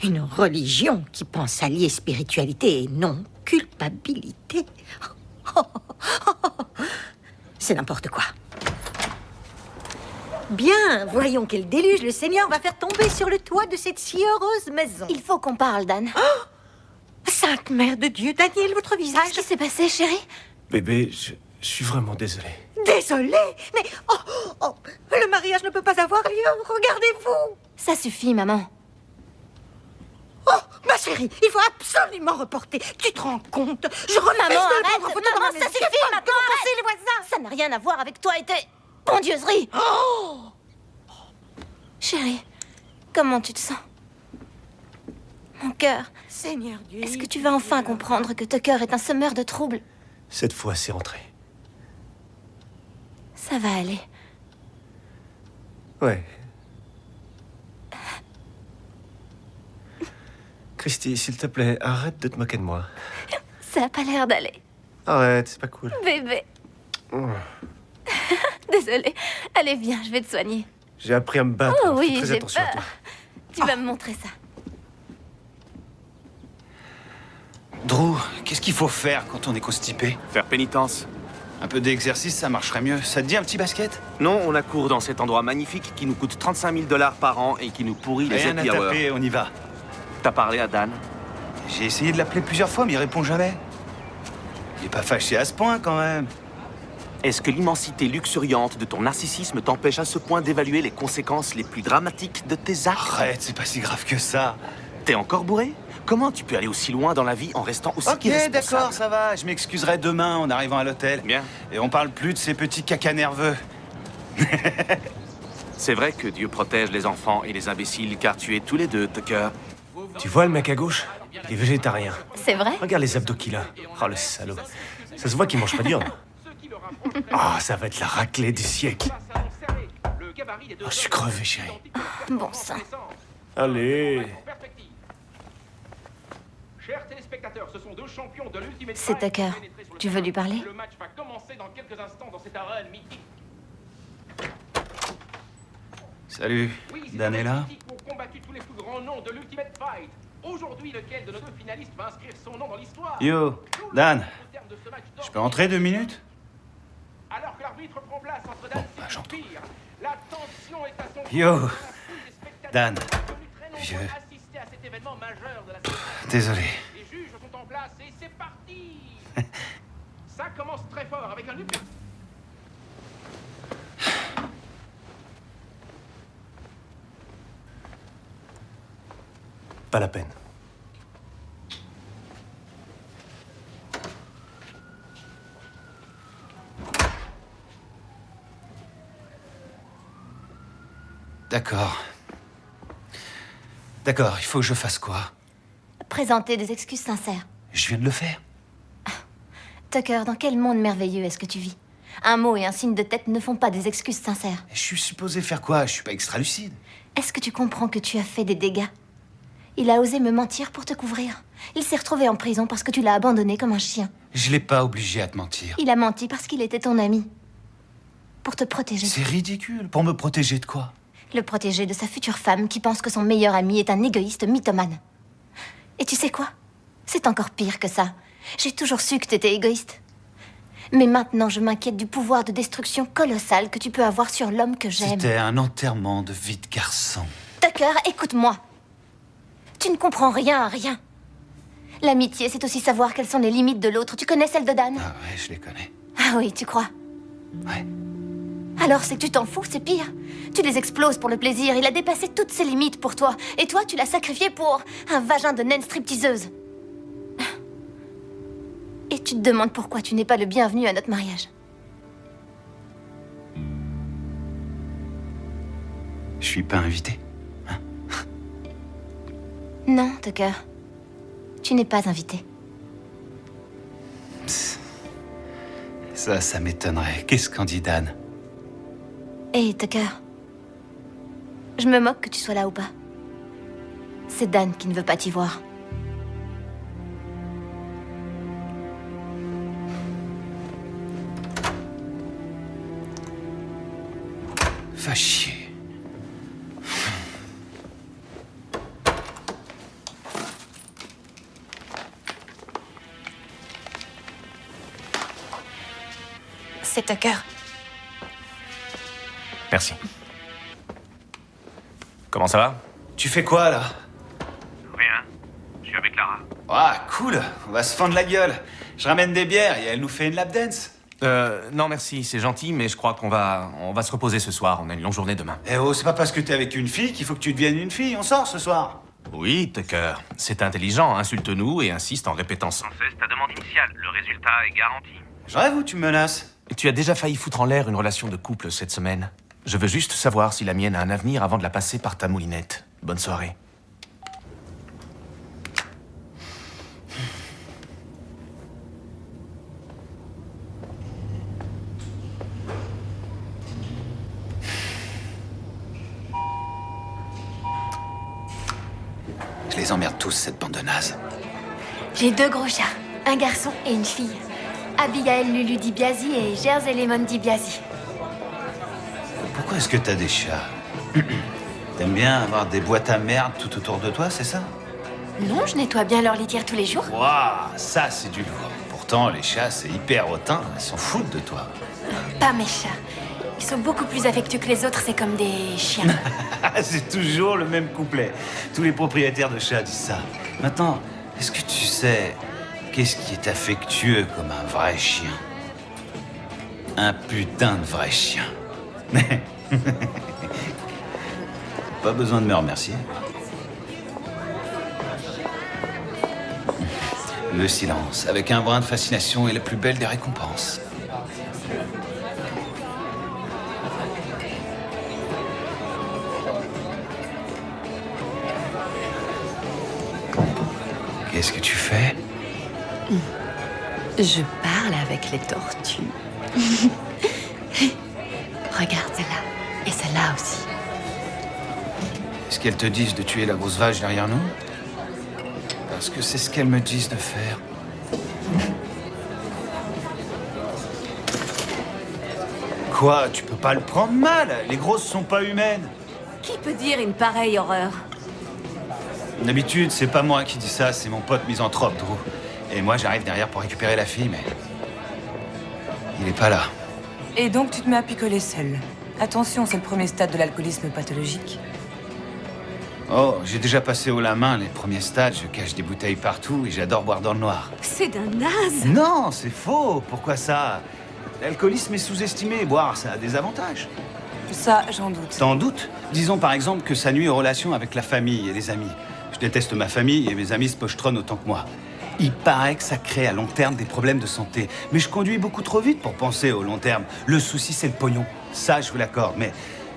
Une religion qui pense allier spiritualité et non culpabilité. C'est n'importe quoi. Bien, voyons quel déluge le Seigneur va faire tomber sur le toit de cette si heureuse maison. Il faut qu'on parle, Dan. Oh! Sainte Mère de Dieu, Daniel, votre visage... Qu'est-ce qui s'est passé, chérie? Bébé, je suis vraiment désolé. Désolée, mais... le mariage ne peut pas avoir lieu, regardez-vous. Ça suffit, maman. Oh, ma chérie, il faut absolument reporter. Tu te rends compte? Je refuse Maman, de le arrête! prendre en photo dans Maman, ma ça maison. suffit, Que maman, penser arrête! les voisins? Ça n'a rien à voir avec toi et tes bondieuseries. Oh! Chérie, comment tu te sens? Mon cœur. Seigneur Dieu. Est-ce que tu vas enfin comprendre que Tucker est un semeur de troubles? Cette fois, c'est rentré. Ça va aller. Ouais. Christy, s'il te plaît, arrête de te moquer de moi. Ça a pas l'air d'aller. Arrête, c'est pas cool. Bébé. Oh. Désolée. Allez, viens, je vais te soigner. J'ai appris à me battre. Oh oui, Fais très j'ai attention à peur. toi. Tu vas me montrer ça. Drew, qu'est-ce qu'il faut faire quand on est constipé? Faire pénitence. Un peu d'exercice, ça marcherait mieux. Ça te dit un petit basket? Non, on accourt dans cet endroit magnifique qui nous coûte 35 000 $ par an et qui nous pourrit les Rien à happy hours. taper, on y va. T'as parlé à Dan? J'ai essayé de l'appeler plusieurs fois, mais il répond jamais. Il est pas fâché à ce point, quand même. Est-ce que l'immensité luxuriante de ton narcissisme t'empêche à ce point d'évaluer les conséquences les plus dramatiques de tes actes? Arrête, c'est pas si grave que ça. T'es encore bourré? Comment tu peux aller aussi loin dans la vie en restant aussi Ok, irresponsable? d'accord, ça va. Je m'excuserai demain en arrivant à l'hôtel. Bien. Et on parle plus de ces petits cacas nerveux. C'est vrai que Dieu protège les enfants et les imbéciles, car tu es tous les deux, Tucker. Tu vois le mec à gauche? Il est végétarien. C'est vrai? Regarde les abdos qu'il a. Oh, le salaud. Ça se voit qu'il mange pas de viande. Ah, ça va être la raclée du siècle. Oh, je suis crevé, chérie. Bon sang. Allez. Chers téléspectateurs, ce sont deux champions de l'Ultimate C'est Fight Tucker. pénétrés sur le Tu veux lui parler? Le match va commencer dans quelques instants dans cette arène mythique. Salut, Dan est là? Ont combattu tous les plus grands noms de l'Ultimate Fight. Aujourd'hui, lequel de nos deux finalistes va inscrire son nom dans l'histoire? Yo, Dan, je peux entrer 2 minutes? Alors que l'arbitre prend place entre Dan et Spear, La tension est à son Yo, Dan, vieux. assister à cet événement majeur de la société. Désolé. Les juges sont en place et c'est parti. Ça commence très fort avec un uppercut. Pas la peine. D'accord. D'accord, il faut que je fasse quoi? Présenter des excuses sincères. Je viens de le faire. Tucker, dans quel monde merveilleux est-ce que tu vis? Un mot et un signe de tête ne font pas des excuses sincères. Je suis supposé faire quoi? Je suis pas extra lucide. Est-ce que tu comprends que tu as fait des dégâts? Il a osé me mentir pour te couvrir. Il s'est retrouvé en prison parce que tu l'as abandonné comme un chien. Je l'ai pas obligé à te mentir. Il a menti parce qu'il était ton ami. Pour te protéger. C'est ridicule. Pour me protéger de quoi? Le protéger de sa future femme qui pense que son meilleur ami est un égoïste mythomane. Et tu sais quoi? C'est encore pire que ça. J'ai toujours su que t'étais égoïste. Mais maintenant, je m'inquiète du pouvoir de destruction colossal que tu peux avoir sur l'homme que j'aime. C'était un enterrement de vie de garçon. Tucker, écoute-moi. Tu ne comprends rien à rien. L'amitié, c'est aussi savoir quelles sont les limites de l'autre. Tu connais celle de Dan? Ah ouais, je les connais. Ah oui, tu crois? Ouais. Alors c'est que tu t'en fous, c'est pire. Tu les exploses pour le plaisir. Il a dépassé toutes ses limites pour toi. Et toi, tu l'as sacrifié pour un vagin de naine stripteaseuse. Et tu te demandes pourquoi tu n'es pas le bienvenu à notre mariage. Je suis pas invité. Non, Tucker. Tu n'es pas invité. Ça m'étonnerait. Qu'est-ce qu'en dit Dan? Hé, Tucker. Je me moque que tu sois là ou pas. C'est Dan qui ne veut pas t'y voir. Va chier. C'est Tucker. Merci. Comment ça va? Tu fais quoi, là? Rien. Je suis avec Lara. Ah, cool. On va se fendre la gueule. Je ramène des bières et elle nous fait une lap dance. Non merci, c'est gentil, mais je crois qu'on va se reposer ce soir. On a une longue journée demain. Eh oh, c'est pas parce que t'es avec une fille qu'il faut que tu deviennes une fille. On sort ce soir. Oui, Tucker. C'est intelligent. Insulte-nous et insiste en répétant sans cesse Ta demande initiale, le résultat est garanti. Je rêve ou tu me menaces? Tu as déjà failli foutre en l'air une relation de couple cette semaine. Je veux juste savoir si la mienne a un avenir avant de la passer par ta moulinette. Bonne soirée. Je les emmerde tous, cette bande de nazes. J'ai 2 gros chats, un garçon et une fille. Abigail Lulu DiBiase et Jersey Lemon DiBiase. Pourquoi est-ce que t'as des chats? T'aimes bien avoir des boîtes à merde tout autour de toi, c'est ça? Non, je nettoie bien leur litière tous les jours. Waouh, ça c'est du lourd. Pourtant, les chats, c'est hyper hautain. Ils s'en foutent de toi. Pas mes chats. Ils sont beaucoup plus affectueux que les autres, c'est comme des chiens. C'est toujours le même couplet. Tous les propriétaires de chats disent ça. Maintenant, est-ce que tu sais qu'est-ce qui est affectueux comme un vrai chien? Un putain de vrai chien. Pas besoin de me remercier. Le silence, avec un brin de fascination, est la plus belle des récompenses. Qu'est-ce que tu fais? Je parle avec les tortues. Regarde celle-là. Et celle-là aussi. Est-ce qu'elles te disent de tuer la grosse vache derrière nous? Parce que c'est ce qu'elles me disent de faire. Quoi? Tu peux pas le prendre mal. Les grosses sont pas humaines. Qui peut dire une pareille horreur? D'habitude, c'est pas moi qui dis ça, c'est mon pote misanthrope, Drew. Et moi, j'arrive derrière pour récupérer la fille, mais... il est pas là. Et donc tu te mets à picoler seule. Attention, c'est le premier stade de l'alcoolisme pathologique. Oh, j'ai déjà passé haut la main les premiers stades, je cache des bouteilles partout et j'adore boire dans le noir. C'est d'un naze. Non, c'est faux. Pourquoi ça? L'alcoolisme est sous-estimé. Boire, ça a des avantages. Ça, j'en doute. T'en doutes? Disons par exemple que ça nuit aux relations avec la famille et les amis. Je déteste ma famille et mes amis se pochetronnent autant que moi. Il paraît que ça crée à long terme des problèmes de santé. Mais je conduis beaucoup trop vite pour penser au long terme. Le souci, c'est le pognon. Ça, je vous l'accorde. Mais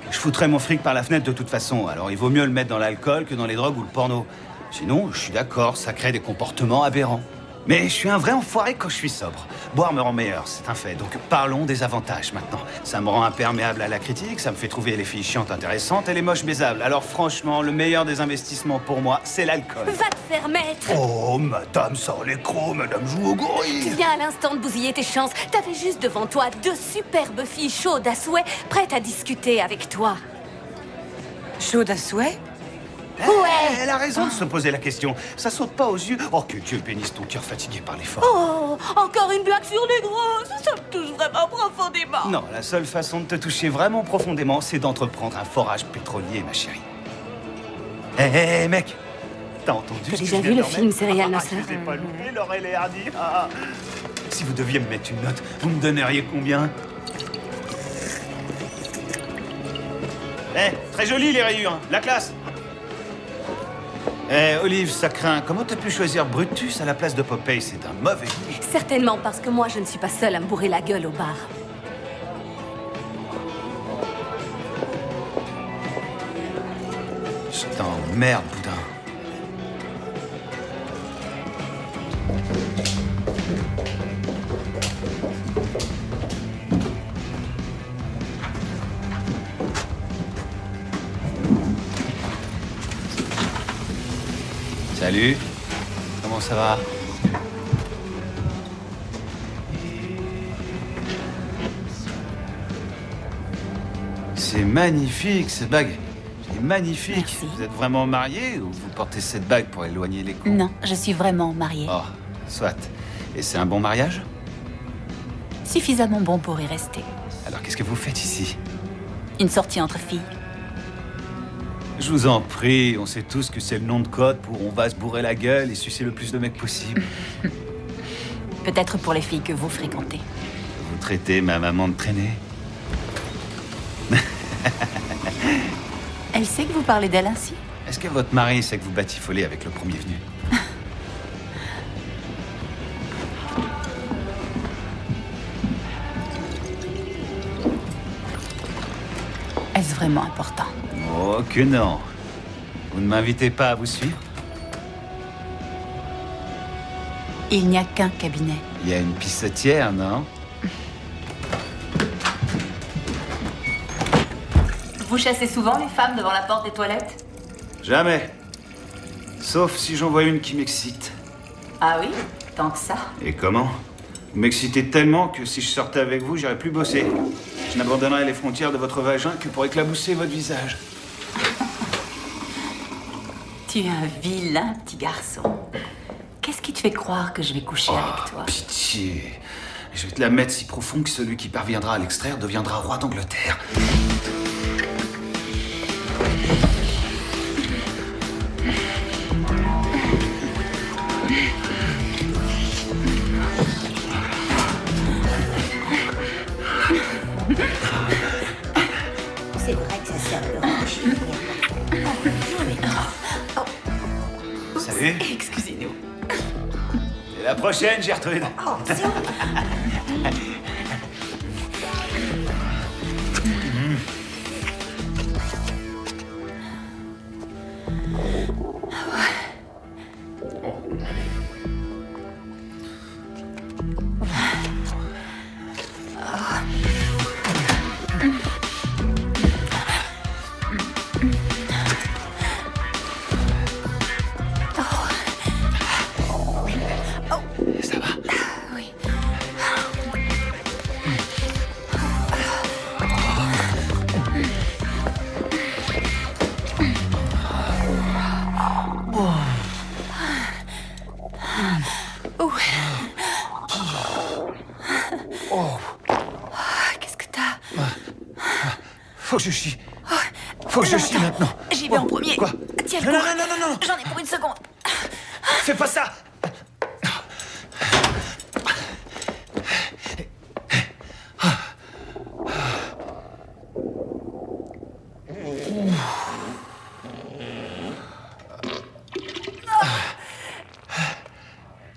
je foutrais mon fric par la fenêtre de toute façon. Alors il vaut mieux le mettre dans l'alcool que dans les drogues ou le porno. Sinon, je suis d'accord, ça crée des comportements aberrants. Mais je suis un vrai enfoiré quand je suis sobre. Boire me rend meilleur, c'est un fait. Donc parlons des avantages maintenant. Ça me rend imperméable à la critique, ça me fait trouver les filles chiantes intéressantes et les moches baisables. Alors franchement, le meilleur des investissements pour moi, c'est l'alcool. Va te faire mettre. Oh, madame sort les crocs, madame joue au gorille. Tu viens à l'instant de bousiller tes chances. T'avais juste devant toi 2 superbes filles chaudes à souhait, prêtes à discuter avec toi. Chaude à souhait? Ouais. Elle a raison de se poser la question. Ça saute pas aux yeux. Oh, que Dieu bénisse ton cœur fatigué par l'effort. Oh, encore une blague sur les grosses. Ça me touche vraiment profondément. Non, la seule façon de te toucher vraiment profondément, c'est d'entreprendre un forage pétrolier, ma chérie. Hé, mec, t'as entendu T'as ce que déjà je vu viens le de film leur mettre? Serial Ah, Nasser? je les ai pas loupés, Laurel et Hardy. Ah. Si vous deviez me mettre une note, vous me donneriez combien? Très joli les rayures, la classe. Olive, ça craint. Comment t'as pu choisir Brutus à la place de Popeye? C'est un mauvais goût. Certainement parce que moi, je ne suis pas seule à me bourrer la gueule au bar. Je t'emmerde, boudin. Salut. Comment ça va? C'est magnifique, cette bague. C'est magnifique. Merci. Vous êtes vraiment mariés ou vous portez cette bague pour éloigner les cons? Non, je suis vraiment mariée. Oh, soit. Et c'est un bon mariage? Suffisamment bon pour y rester. Alors qu'est-ce que vous faites ici? Une sortie entre filles. Je vous en prie, on sait tous que c'est le nom de code pour on va se bourrer la gueule et sucer le plus de mecs possible. Peut-être pour les filles que vous fréquentez. Vous traitez ma maman de traînée? Elle sait que vous parlez d'elle ainsi? Est-ce que votre mari sait que vous batifolez avec le premier venu? Est-ce vraiment important? Oh que non. Vous ne m'invitez pas à vous suivre? Il n'y a qu'un cabinet. Il y a une pissotière, non? Vous chassez souvent les femmes devant la porte des toilettes? Jamais. Sauf si j'en vois une qui m'excite. Ah oui? Tant que ça. Et comment? Vous m'excitez tellement que si je sortais avec vous, j'irais plus bosser. Je n'abandonnerais les frontières de votre vagin que pour éclabousser votre visage. Tu es un vilain petit garçon. Qu'est-ce qui te fait croire que je vais coucher avec toi? Pitié. Je vais te la mettre si profond que celui qui parviendra à l'extraire deviendra roi d'Angleterre. C'est vrai que ça sert de Salut. Excusez-nous. Et la prochaine, Gertrude. Ça va? Oui. Qu'est-ce que t'as? Faut que je chie. Faut que je chie maintenant. J'y vais en premier. Quoi? Tiens le Non, coup. non, non, non, non. J'en ai pour une seconde. Fais pas ça.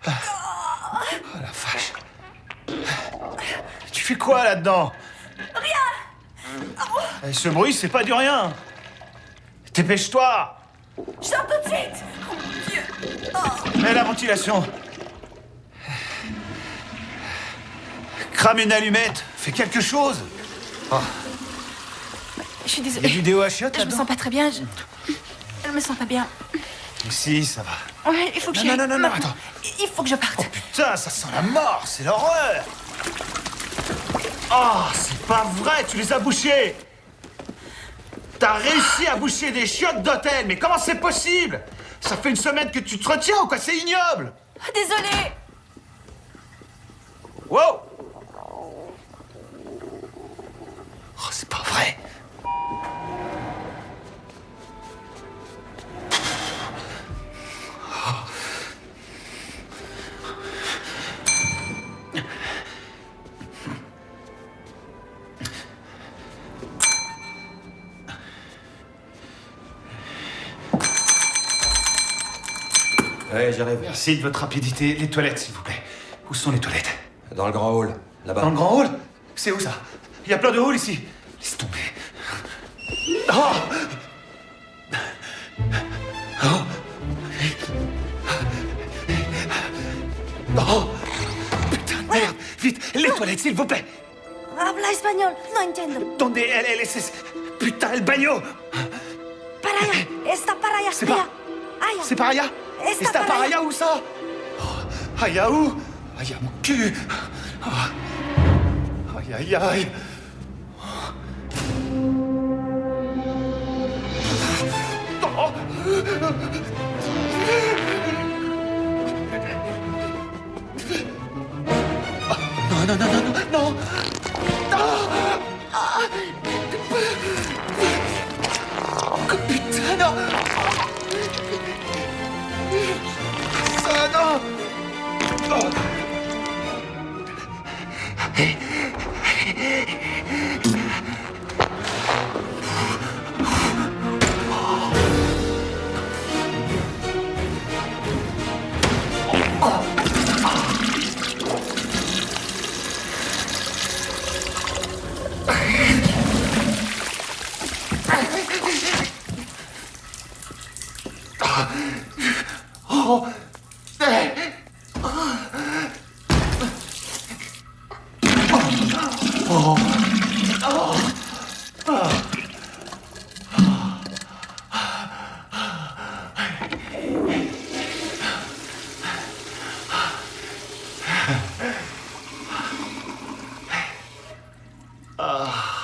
Oh la vache. Tu fais quoi là-dedans? Rien. Ce bruit, c'est pas du rien. Dépêche-toi. Je sors tout de suite. Oh mon Dieu. Oh. Mets la ventilation. Crame une allumette. Fais quelque chose. Oh. Je suis Il y désolée. a du déo à chiottes Je me là-dedans? sens pas très bien. Je me sens pas bien. Si, ça va. Ouais, il faut que Non, j'y aille. non, non, non, attends. Il faut que je parte. Putain, ça sent la mort. C'est l'horreur. Oh, c'est pas vrai. Tu les as bouchés. T'as réussi à boucher des chiottes d'hôtel. Mais comment c'est possible? Ça fait une semaine que tu te retiens ou quoi? C'est ignoble. Désolée. Wow. Oh, c'est pas vrai. Ouais, j'arrive. Merci de votre rapidité. Les toilettes, s'il vous plaît. Où sont les toilettes? Dans le grand hall, là-bas. Dans le grand hall? C'est où ça? Il y a plein de halls ici. Laisse tomber. Oh! Oh! Oh! Putain de merde! Vite, les toilettes, s'il vous plaît! Habla español, no entiendo. Donde es... Putain, el baño! Para allá, está para allá. C'est pas... Allá. C'est par allá? Está par allá où ça? Oh, aïe, à où? Aïe, à mon cul! Oh. Aïe, aïe, aïe! Oh. Non, non, non, non, non, non! Ah. Oh, putain, non! Ça, non! Oh. Oh. Oh.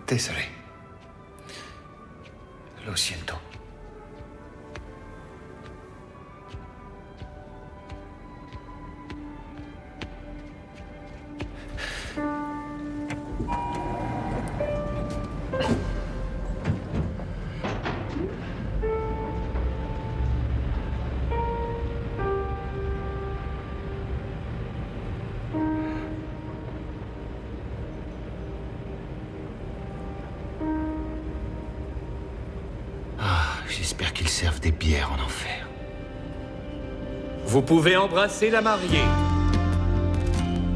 Désolé. Lo siento. J'espère qu'ils servent des bières en enfer. Vous pouvez embrasser la mariée.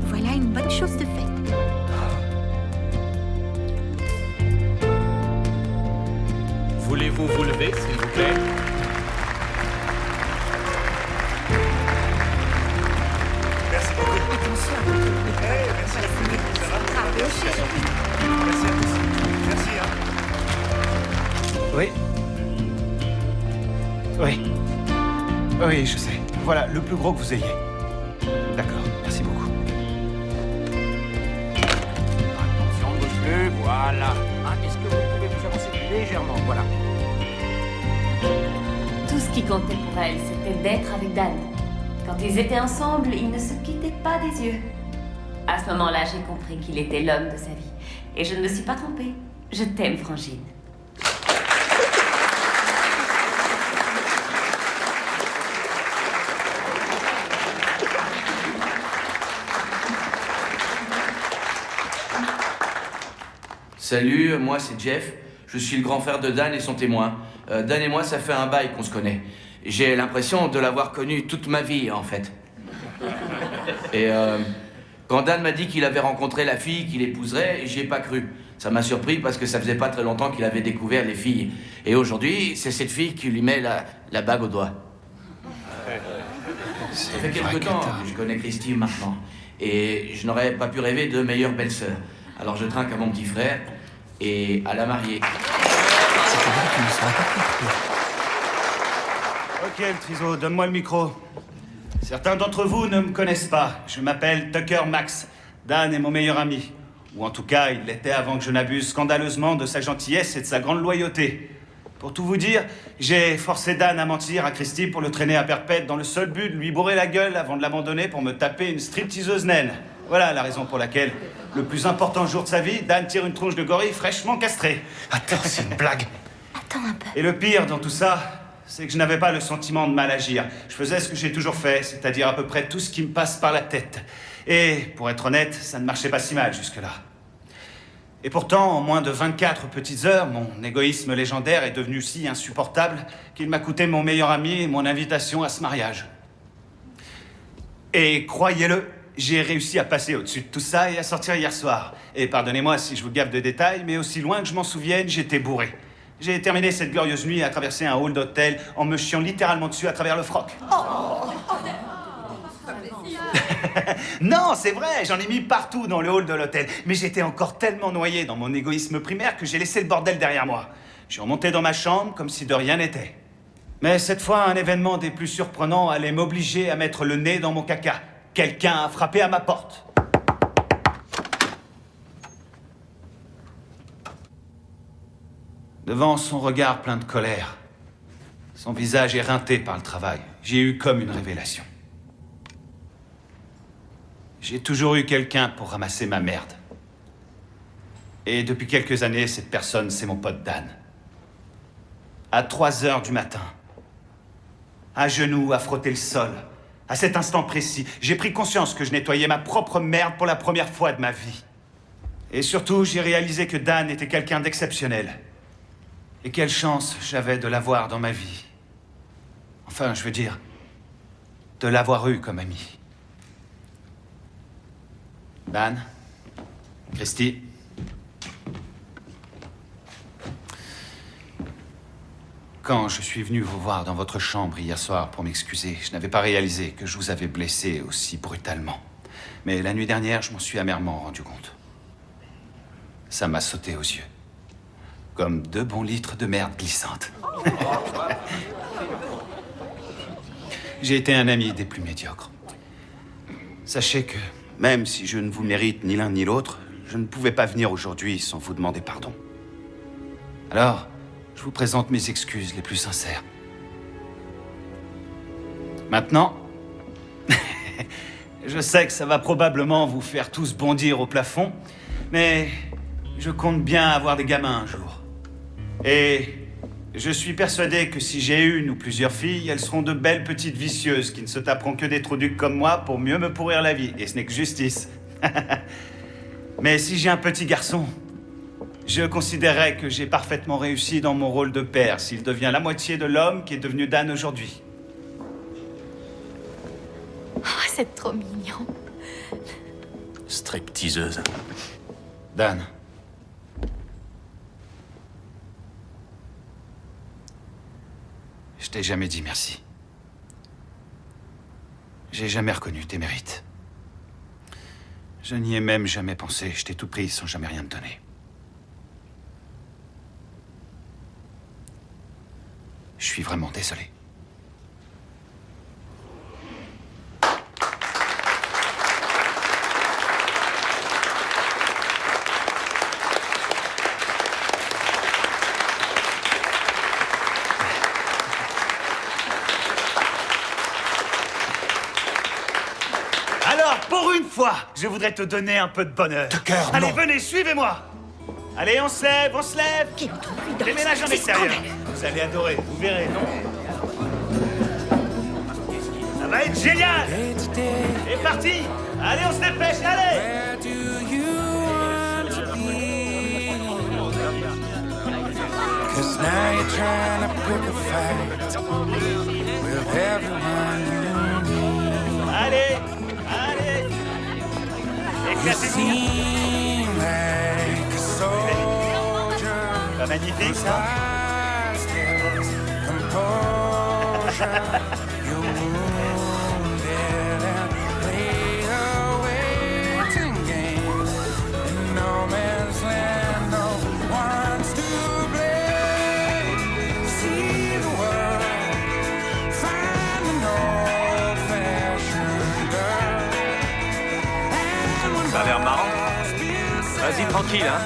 Voilà une bonne chose de faite. Voulez-vous vous lever, s'il vous plaît? Merci beaucoup. Attention. Merci à tous. Ça va? Merci à tous. Merci, hein. Oui. Oui. Oui, je sais. Voilà, le plus gros que vous ayez. D'accord, merci beaucoup. Attention, monsieur, voilà. Est-ce que vous pouvez vous avancer légèrement? Voilà. Tout ce qui comptait pour elle, c'était d'être avec Dan. Quand ils étaient ensemble, ils ne se quittaient pas des yeux. À ce moment-là, j'ai compris qu'il était l'homme de sa vie. Et je ne me suis pas trompée. Je t'aime, Frangine. Salut, moi c'est Jeff. Je suis le grand frère de Dan et son témoin. Dan et moi, ça fait un bail qu'on se connaît. J'ai l'impression de l'avoir connu toute ma vie, en fait. Et quand Dan m'a dit qu'il avait rencontré la fille qu'il épouserait, j'y ai pas cru. Ça m'a surpris parce que ça faisait pas très longtemps qu'il avait découvert les filles. Et aujourd'hui, c'est cette fille qui lui met la bague au doigt. Ça fait quelque temps que je connais Christy maintenant. Et je n'aurais pas pu rêver de meilleure belle-sœur. Alors je trinque à mon petit frère et à la mariée. Ok, le triso, donne-moi le micro. Certains d'entre vous ne me connaissent pas. Je m'appelle Tucker Max. Dan est mon meilleur ami. Ou en tout cas, il l'était avant que je n'abuse scandaleusement de sa gentillesse et de sa grande loyauté. Pour tout vous dire, j'ai forcé Dan à mentir à Christy pour le traîner à perpète dans le seul but de lui bourrer la gueule avant de l'abandonner pour me taper une stripteaseuse naine. Voilà la raison pour laquelle, le plus important jour de sa vie, Dan tire une tronche de gorille fraîchement castrée. Attends, c'est une blague. Attends un peu. Et le pire dans tout ça, c'est que je n'avais pas le sentiment de mal agir. Je faisais ce que j'ai toujours fait, c'est-à-dire à peu près tout ce qui me passe par la tête. Et, pour être honnête, ça ne marchait pas si mal jusque-là. Et pourtant, en moins de 24 petites heures, mon égoïsme légendaire est devenu si insupportable qu'il m'a coûté mon meilleur ami et mon invitation à ce mariage. Et croyez-le, j'ai réussi à passer au-dessus de tout ça et à sortir hier soir. Et pardonnez-moi si je vous gaffe de détails, mais aussi loin que je m'en souvienne, j'étais bourré. J'ai terminé cette glorieuse nuit à traverser un hall d'hôtel en me chiant littéralement dessus à travers le froc. Non, c'est vrai, j'en ai mis partout dans le hall de l'hôtel. Mais j'étais encore tellement noyé dans mon égoïsme primaire que j'ai laissé le bordel derrière moi. Je suis remonté dans ma chambre comme si de rien n'était. Mais cette fois, un événement des plus surprenants allait m'obliger à mettre le nez dans mon caca. Quelqu'un a frappé à ma porte. Devant son regard plein de colère, son visage éreinté par le travail, j'ai eu comme une révélation. J'ai toujours eu quelqu'un pour ramasser ma merde. Et depuis quelques années, cette personne, c'est mon pote Dan. À 3 heures du matin, à genoux, à frotter le sol, à cet instant précis, j'ai pris conscience que je nettoyais ma propre merde pour la première fois de ma vie. Et surtout, j'ai réalisé que Dan était quelqu'un d'exceptionnel. Et quelle chance j'avais de l'avoir dans ma vie. Enfin, je veux dire, de l'avoir eu comme ami. Dan, Christy, quand je suis venu vous voir dans votre chambre hier soir pour m'excuser, je n'avais pas réalisé que je vous avais blessé aussi brutalement. Mais la nuit dernière, je m'en suis amèrement rendu compte. Ça m'a sauté aux yeux. Comme 2 bons litres de merde glissante. J'ai été un ami des plus médiocres. Sachez que, même si je ne vous mérite ni l'un ni l'autre, je ne pouvais pas venir aujourd'hui sans vous demander pardon. Alors, je vous présente mes excuses les plus sincères. Maintenant, je sais que ça va probablement vous faire tous bondir au plafond, mais Je compte bien avoir des gamins un jour. Et je suis persuadé que si j'ai une ou plusieurs filles, elles seront de belles petites vicieuses qui ne se taperont que des trous ducs comme moi pour mieux me pourrir la vie. Et ce n'est que justice. Mais si j'ai un petit garçon, je considérerais que j'ai parfaitement réussi dans mon rôle de père s'il devient la moitié de l'homme qui est devenu Dan aujourd'hui. Oh, c'est trop mignon. Stripteaseuse. Dan. Je t'ai jamais dit merci. J'ai jamais reconnu tes mérites. Je n'y ai même jamais pensé. Je t'ai tout pris sans jamais rien me donner. Je suis vraiment désolé. Alors, pour une fois, je voudrais te donner un peu de bonheur. De cœur, Allez, non. venez, suivez-moi. Allez, on se lève, on se lève. Déménage en extérieur. Vous allez adorer, vous verrez, non? Ça va être génial. C'est parti. Allez, on se dépêche, allez. Cause now you're trying to pick a fight with everyone you meet. Allez, allez. You seem like a soldier. Pas magnifique, ça? Composure. You're wounded and play a waiting game in no man's land. No one's to blame. See the world, find an old-fashioned girl. Ça a l'air marrant. Vas-y, tranquille, hein.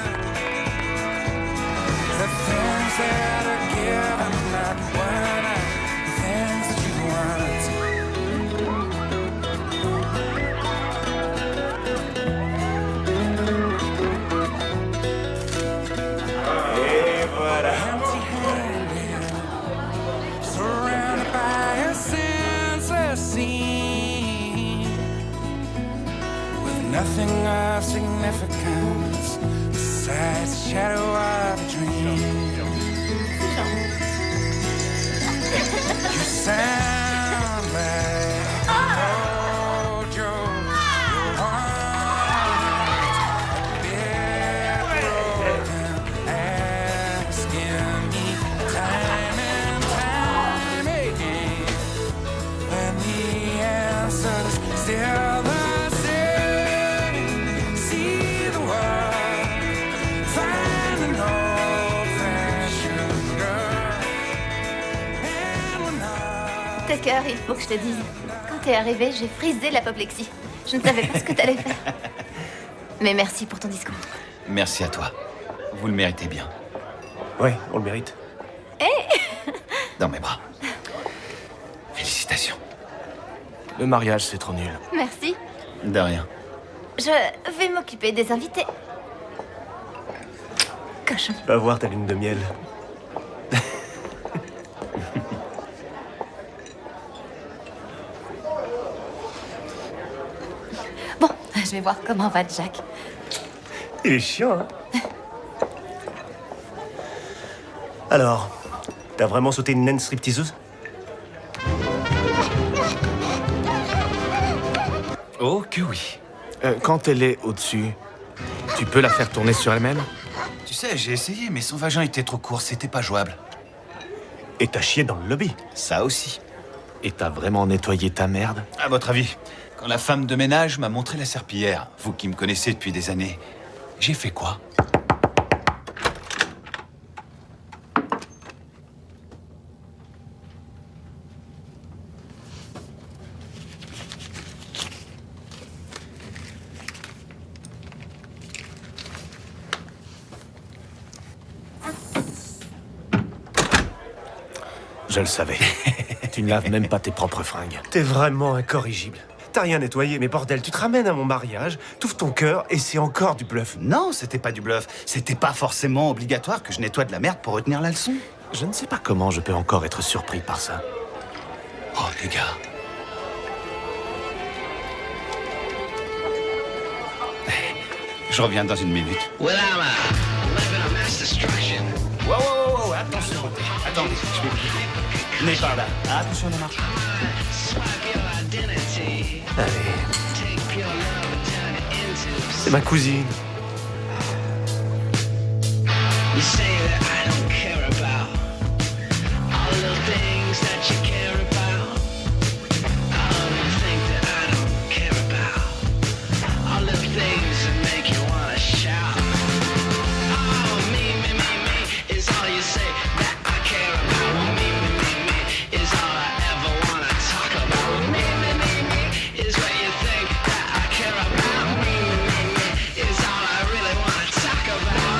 The things that are given, not what I, the things that you want. Et voilà. Empty-handed, surrounded by a senseless scene, with nothing of significance besides the shadow of a dream. You sound like a mojo. Your heart is broken, asking me time and time again, when the answer's still the same. See the world, find an old-fashioned girl, and we're not. Tucker, il faut que je te dise. Quand t'es arrivé, j'ai frisé l'apoplexie. Je ne savais pas ce que t'allais faire. Mais merci pour ton discours. Merci à toi. Vous le méritez bien. Ouais, on le mérite. Dans mes bras. Félicitations. Le mariage, c'est trop nul. Merci. De rien. Je vais m'occuper des invités. Cochon. Va voir ta lune de miel. Bon, je vais voir comment va Jack. Il est chiant, hein. Alors, t'as vraiment sauté une naine stripteaseuse? Oh que oui. Quand elle est au-dessus, tu peux la faire tourner sur elle-même? Tu sais, j'ai essayé, mais son vagin était trop court, c'était pas jouable. Et t'as chié dans le lobby? Ça aussi. Et t'as vraiment nettoyé ta merde? À votre avis, quand la femme de ménage m'a montré la serpillière, vous qui me connaissez depuis des années, j'ai fait quoi? Je le savais. Tu ne laves même pas tes propres fringues. T'es vraiment incorrigible. T'as rien nettoyé, mais bordel, tu te ramènes à mon mariage, t'ouvres ton cœur et c'est encore du bluff. Non, c'était pas du bluff. C'était pas forcément obligatoire que je nettoie de la merde pour retenir la leçon. Je ne sais pas comment je peux encore être surpris par ça. Oh, les gars. Je reviens dans une minute. Well, I'm living a mass destruction. Wow, attention. Attendez, je vais vous venez par là. Attention, on marche. Allez. C'est ma cousine. You say that I don't care about all the things that you care about. All the things that I don't care about. All the things that make you wanna shout. Oh, me is all you say that I care about. Well, me is all I ever wanna talk about. Me is what you think that I care about. Me is all I really wanna talk about.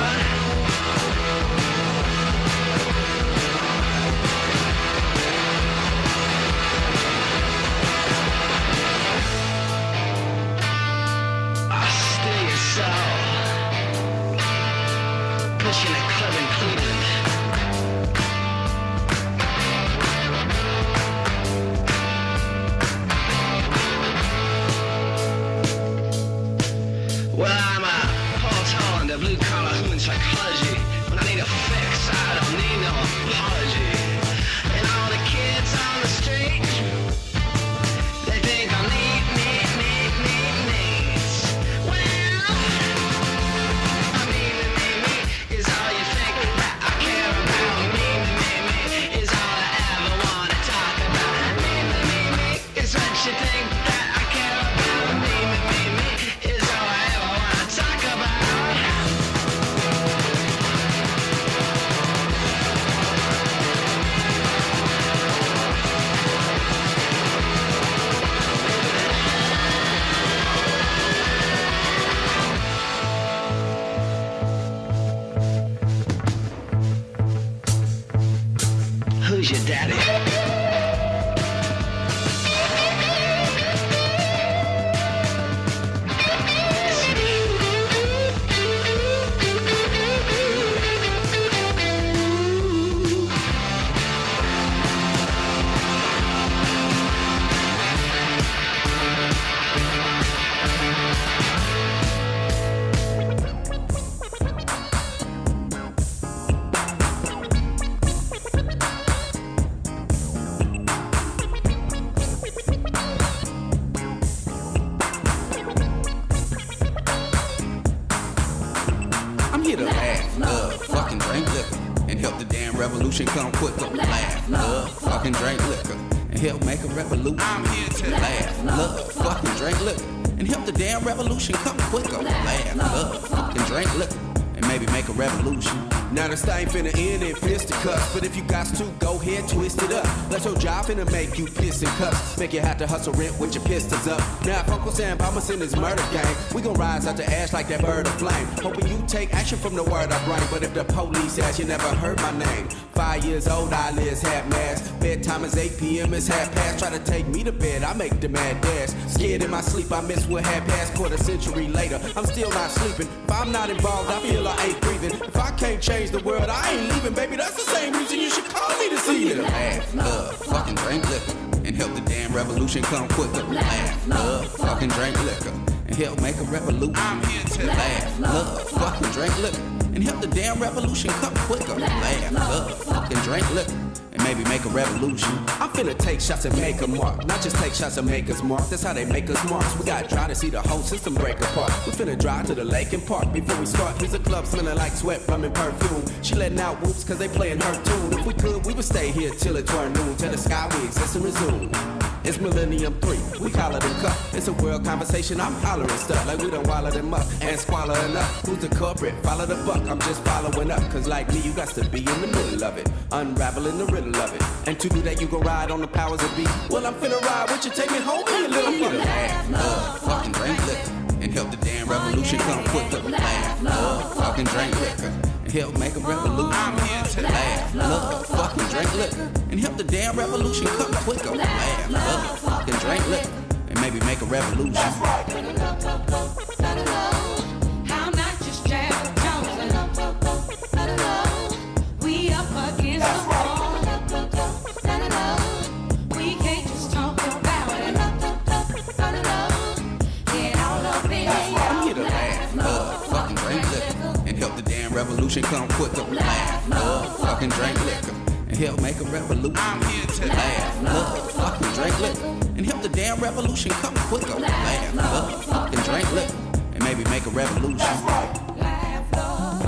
Pushing a club in Cleveland. Well, I'm Paul Toland, a blue-collar human psychology. When I need a fix, I don't need no apology. And all the kids on the street, they think I need needs. Well, is all you think that I care about. Me is all I ever wanna talk about. Me is what you think that I care about. Me is all I ever wanna talk about. Who's your daddy? I'm here to laugh, love, fucking drink liquor, and help the damn revolution come quicker. Laugh, love, fucking drink liquor, and help make a revolution. I'm here to laugh, love, fucking drink liquor, and help the damn revolution come quicker. Laugh, love, fucking drink liquor, and maybe make a revolution. Now this thing finna end in fisticuffs, but if you got to, go ahead, twist it up. Let your job finna make you piss and cuss, make you have to hustle rent with your pistols up. Now if Uncle Sam Thomas in his murder game, we gon' rise out the ash like that bird of flame. Hoping you take action from the word I bring, but if the police ask, you never heard my name. 5 years old, eyelids half mask. Bedtime is 8 p.m., it's half past. Try to take me to bed, I make the mad dash. Scared in my sleep, I miss what had passed. Quarter century later, I'm still not sleeping. If I'm not involved, I feel I ain't breathing. If I can't change the world, I ain't leaving, baby. That's the same reason you should call me this evening. Laugh, love, fucking drink liquor, and help the damn revolution come quicker. Laugh, love, fucking drink liquor, and help make a revolution. I'm here to laugh, love, fucking drink liquor, and help the damn revolution come quicker. Laugh, love, fucking drink liquor, and maybe make a revolution. I'm finna take shots and make a mark, not just take shots and make us mark. That's how they make us marks. We gotta try to see the whole system break apart. We finna drive to the lake and park before we start. Here's a club smelling like sweat, rum and perfume. She letting out whoops cause they playing her tune. If we could, we would stay here till it turned noon. Tell the sky we exist and resume. It's Millennium 3, we call it a cup. It's a world conversation, I'm hollering stuff like we done wallow them up and squalor enough. Who's the culprit? Follow the buck, I'm just following up. Cause like me, you got to be in the middle of it, unraveling the riddle of it. And to do that, you gon' ride on the powers that be. Well, I'm finna ride with you, take me home in your little fucking laugh, love, fucking drink liquor, and help the damn revolution come quicker. Laugh, love, fucking drink liquor, and help make a revolution. I'm here to laugh, love, fucking drink liquor, and help the damn revolution come quicker. Laugh, love, fucking drink liquor, and maybe make a revolution. I'm not just Jack Jones. We up against the wall. We can't just talk about it. Get all up in I'm here to laugh, love, fucking drink liquor, and help the damn revolution come quicker. Laugh, love, fucking drink liquor, and help make a revolution. I'm here to laugh, love, fucking drink liquor, and help the damn revolution come quicker. Laugh, love, fucking drink liquor, and maybe make a revolution. laugh, love,